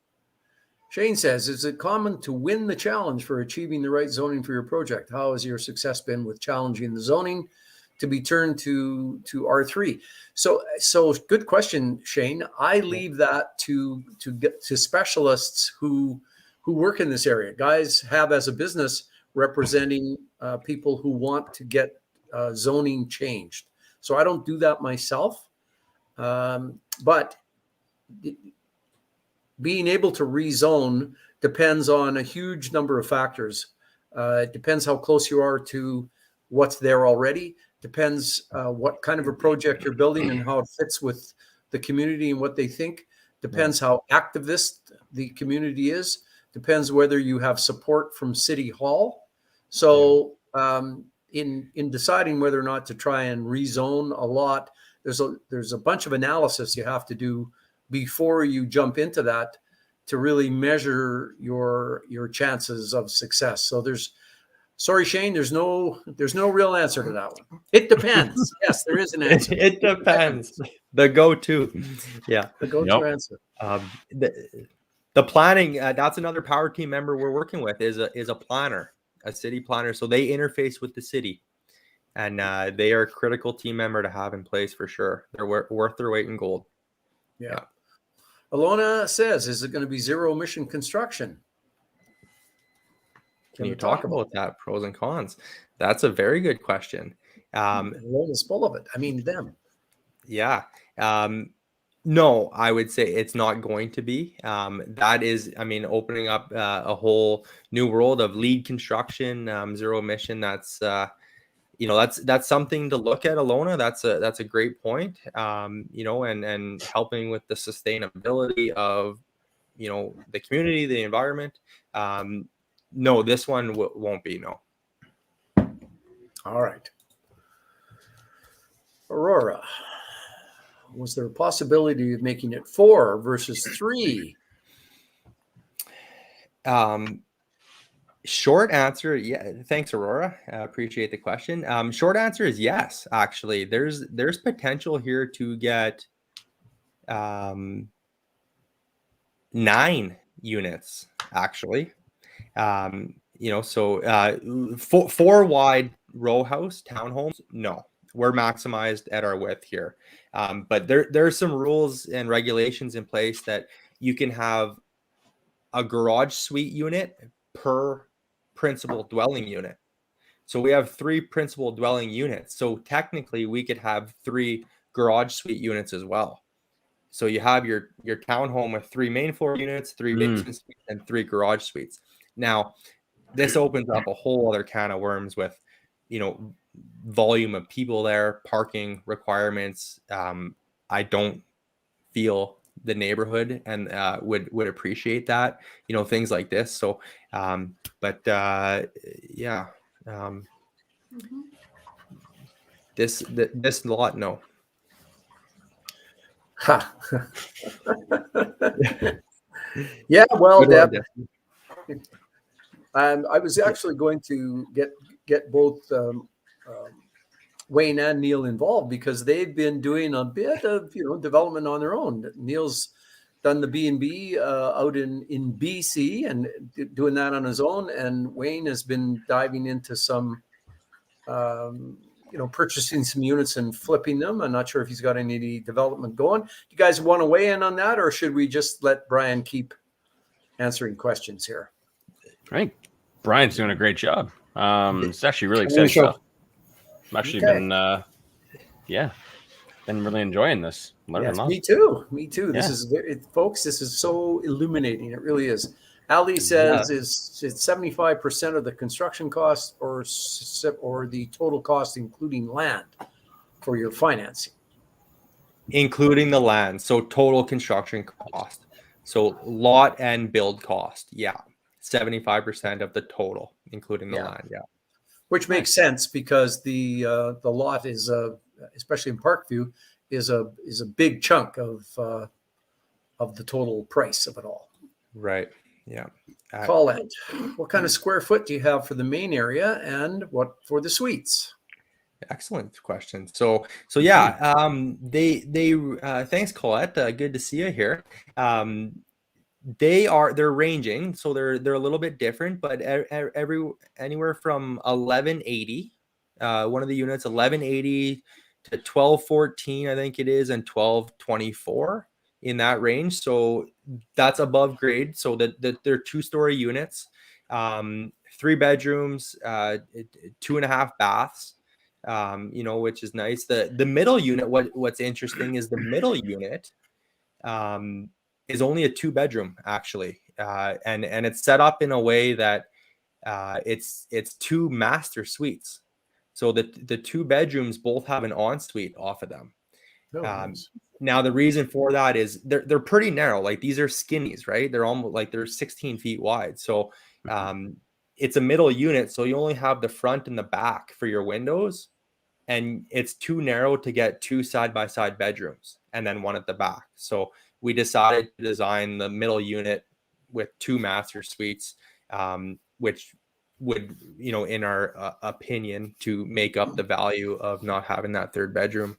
Shane says, is it common to win the challenge for achieving the right zoning for your project? How has your success been with challenging the zoning? to be turned to R3. So good question, Shane. I leave that to specialists who work in this area. Guys have as a business representing people who want to get zoning changed. So I don't do that myself, but being able to rezone depends on a huge number of factors. It depends how close you are to what's there already. Depends what kind of a project you're building and how it fits with the community and what they think. Depends how activist the community is. Depends whether you have support from City Hall. So in deciding whether or not to try and rezone a lot, there's a bunch of analysis you have to do before you jump into that to really measure your chances of success. So sorry, Shane, there's no real answer to that one. It depends. Yes, there is an answer. It depends. The go-to. Yeah. The go-to answer. The planning, that's another power team member we're working with is a planner, a city planner. So they interface with the city, and they are a critical team member to have in place for sure. They're worth their weight in gold. Yeah. Alona says, is it going to be zero emission construction? Can you talk about that? Pros and cons. That's a very good question. Alona's full of it. I mean, them. Yeah. No, I would say it's not going to be. That is, opening up a whole new world of lead construction, zero emission. That's that's something to look at, Alona. That's a great point. And helping with the sustainability of, the community, the environment. No, this one won't be. No. All right. Aurora, was there a possibility of making it 4 versus 3? Short answer, yeah. Thanks, Aurora. Appreciate the question. Short answer is yes. Actually, there's potential here to get 9 units. Actually, so 4 wide row house townhomes. No, we're maximized at our width here. But there are some rules and regulations in place that you can have a garage suite unit per principal dwelling unit. So we have 3 principal dwelling units. So technically we could have 3 garage suite units as well. So you have your townhome with 3 main floor units, 3 basement suites, and 3 garage suites. Now, this opens up a whole other can of worms with, volume of people there, parking requirements. I don't feel the neighborhood and would appreciate that, things like this. So, this lot, no. Yeah, well, Deb, I was actually going to get both Wayne and Neil involved because they've been doing a bit of development on their own. Neil's done the B&B out in BC and doing that on his own, and Wayne has been diving into some purchasing some units and flipping them. I'm not sure if he's got any development going. Do you guys want to weigh in on that, or should we just let Brian keep answering questions here? I think Brian's doing a great job. It's actually really exciting stuff. I've actually been really enjoying this. Yes, me too. Yeah. This is folks. This is so illuminating. It really is. Ali says, "Is it 75% of the construction cost, or the total cost, including land, for your financing?" Including the land, so total construction cost, so lot and build cost. Yeah, 75% of the total, including the land. Yeah, which makes sense because the lot is especially in Parkview is a big chunk of the total price of it all. Right. Yeah. Colin, what kind of square foot do you have for the main area and what for the suites? Excellent question. So yeah, they thanks, Colette. Good to see you here. They're ranging, so they're a little bit different, but anywhere from 1180 one of the units, 1180 to 1214, I think it is, and 1224 in that range. So that's above grade. So that they're 2-story units, 3 bedrooms, 2.5 baths, which is nice. The middle unit, what's interesting is the middle unit is only a 2-bedroom actually. And it's set up in a way that it's 2 master suites. So the 2 bedrooms both have an ensuite off of them. Oh, nice. Now the reason for that is they're pretty narrow. Like these are skinnies, right? They're almost like they're 16 feet wide. So it's a middle unit. So you only have the front and the back for your windows, and it's too narrow to get 2 side-by-side bedrooms and then 1 at the back. So we decided to design the middle unit with 2 master suites, which would, in our opinion, to make up the value of not having that 3rd bedroom.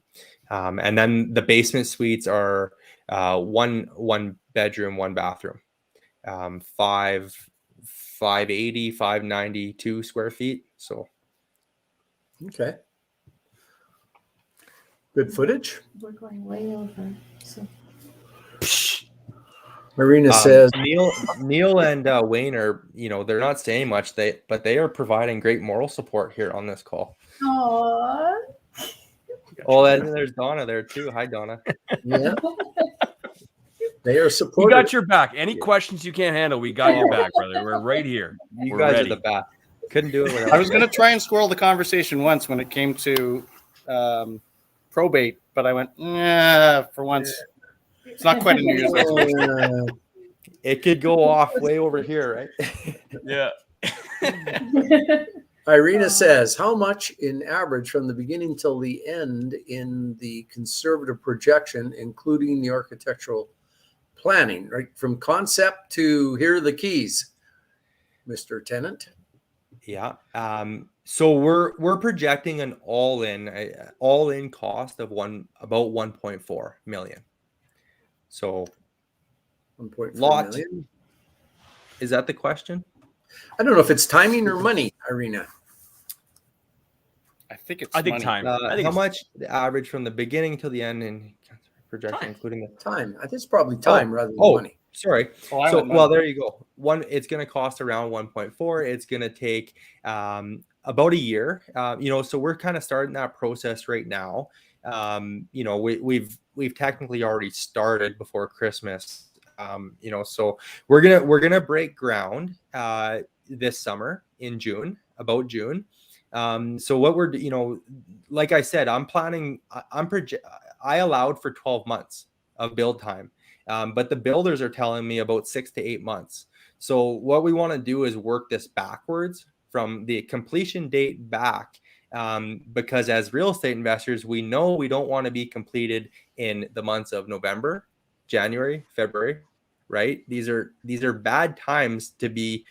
And then the basement suites are 1 bedroom, 1 bathroom, 592 square feet. So Okay. Good footage. We're going way over. So Marina says, Neil and Wayne are, they're not saying much, but they are providing great moral support here on this call. Aww. Oh, and then there's Donna there too. Hi, Donna. yeah, they are We supportive. got your back. Any questions you can't handle, we got your back, brother. We're right here. You We're guys ready. are the best. Couldn't do it without I was going to try and squirrel the conversation once when it came to probate, but I went, for once. It's not quite a New Year's resolution. It could go off way over here, right? Yeah. Irina says, how much in average from the beginning till the end in the conservative projection, including the architectural planning, right? From concept to here are the keys, Mr. Tenant. Yeah. So we're projecting an all-in cost of about 1.4 million. So 1.4 lot. million. Is that the question? I don't know if it's timing or money, Irina. I think it's I think money. time. I think How it's much the average from the beginning till the end in projection, Time. including the Time. I think it's probably time rather than money. Sorry. Oh, I So, went well, money. there you go. It's going to cost around 1.4. It's going to take about a year. So we're kind of starting that process right now. We've technically already started before Christmas. So we're gonna break ground this summer in June, about June. So what we're, like I said, I'm planning. I allowed for 12 months of build time. But the builders are telling me about 6 to 8 months. So what we want to do is work this backwards from the completion date back, because as real estate investors, we know we don't want to be completed in the months of November, January, February, right? These are bad times to be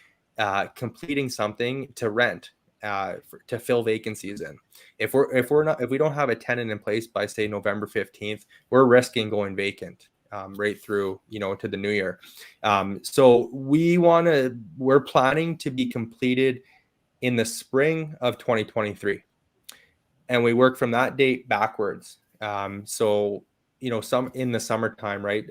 completing something to rent, to fill vacancies in. If we don't have a tenant in place by say November 15th, we're risking going vacant. Right through, to the new year. So we're planning to be completed in the spring of 2023. And we work from that date backwards. So, some in the summertime, right?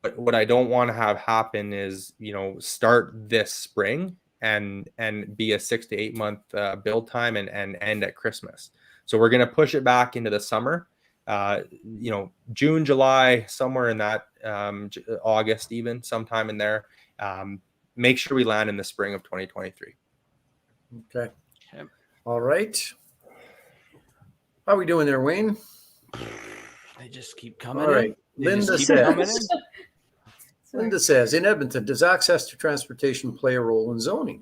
But what I don't want to have happen is, start this spring and be a 6 to 8 month build time and end at Christmas. So we're going to push it back into the summer. June, July, somewhere in that, August, even sometime in there. Make sure we land in the spring of 2023. Okay. All right. How are we doing there, Wayne? They just keep coming. All right. In. They just Linda keep says, coming in. Linda says, in Edmonton, does access to transportation play a role in zoning?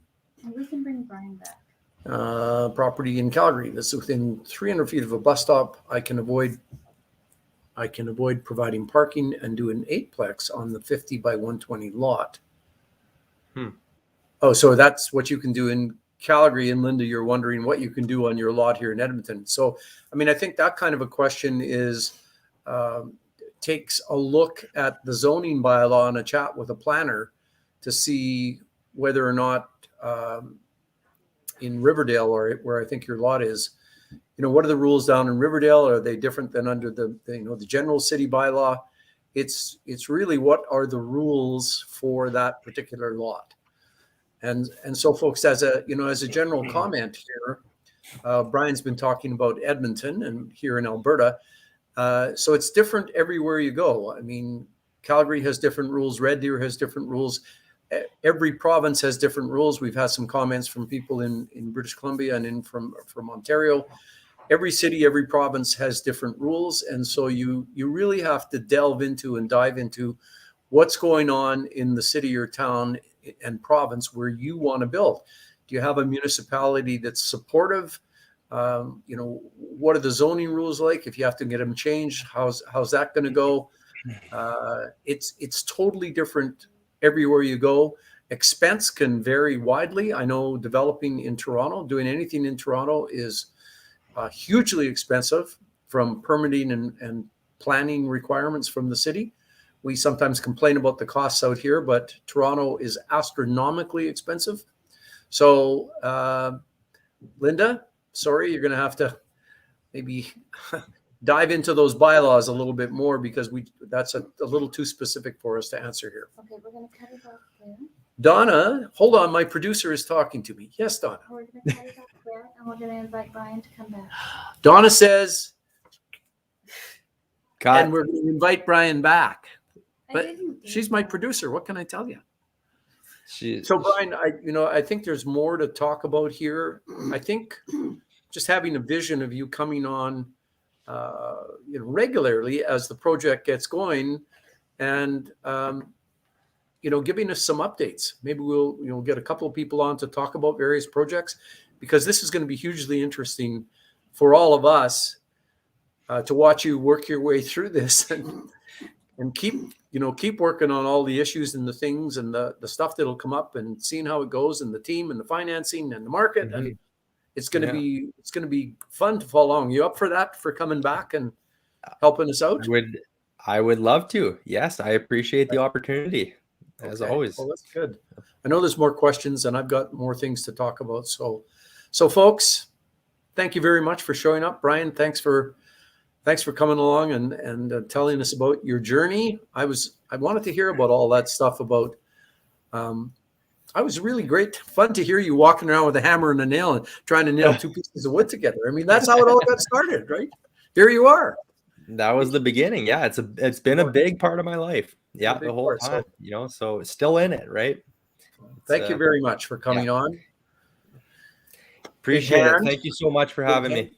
We can bring Brian back. Property in Calgary that's within 300 feet of a bus stop. I can avoid providing parking and do an 8-plex on the 50 by 120 lot. Oh, so that's what you can do in Calgary. And Linda, you're wondering what you can do on your lot here in Edmonton. So, I think that kind of a question is takes a look at the zoning bylaw and a chat with a planner to see whether or not in Riverdale, or where I think your lot is, what are the rules down in Riverdale? Are they different than under the general city bylaw? It's really what are the rules for that particular lot. And so, folks, as a general comment here, Brian's been talking about Edmonton and here in Alberta. So it's different everywhere you go. I mean, Calgary has different rules. Red Deer has different rules. Every province has different rules. We've had some comments from people in British Columbia and from Ontario. Every city, every province has different rules. And so you really have to delve into and dive into what's going on in the city or town and province where you want to build. Do you have a municipality that's supportive? What are the zoning rules like? If you have to get them changed, how's that going to go? It's totally different everywhere you go. Expense can vary widely. I know developing in Toronto, doing anything in Toronto is hugely expensive from permitting and planning requirements from the city. We sometimes complain about the costs out here, but Toronto is astronomically expensive. So, Linda, sorry, you're going to have to maybe dive into those bylaws a little bit more because that's a little too specific for us to answer here. Okay, we're going to cut it off there. Donna, hold on. My producer is talking to me. Yes, Donna. We're going to cut it off there, and we're going to invite Brian to come back. Donna says, Cut. and we're going to invite Brian back. I But didn't do she's my that. producer. What can I tell you? She- So, Brian, I think there's more to talk about here. I think just having a vision of you coming on, regularly as the project gets going, and giving us some updates. Maybe we'll get a couple of people on to talk about various projects, because this is going to be hugely interesting for all of us to watch you work your way through this and keep working on all the issues and the things and the stuff that'll come up, and seeing how it goes, and the team and the financing and the market. Mhm. And it's going to be fun to follow along. You up for that, for coming back and helping us out? I would love to. Yes, I appreciate the opportunity, as Okay. always. Well, that's good. I know there's more questions, and I've got more things to talk about. So folks, thank you very much for showing up. Brian, thanks for coming along and telling us about your journey. I wanted to hear about all that stuff about. I was really fun to hear you walking around with a hammer and a nail and trying to nail two pieces of wood together. I mean, that's how it all got started, right? Here you are. That was the beginning. Yeah, it's been a big part of my life. Yeah, big the whole part, time. So it's still in it, right? Thank you very much for coming on. Appreciate it. hand. Thank you so much for having me.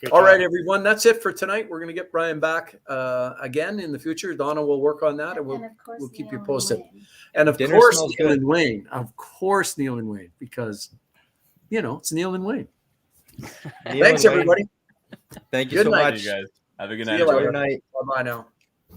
Good All job. right, everyone. That's it for tonight. We're going to get Brian back again in the future. Donna will work on that, and And we'll of course, we'll keep you Neil and posted. Wayne. And of Dinner course, smells Neil good. and Wayne. Of course, Neil and Wayne, because it's Neil and Wayne. Neil Thanks, and Wayne, everybody. Thank you Good so night. much. You guys have a good See night. you Enjoy later. your night. Bye bye now.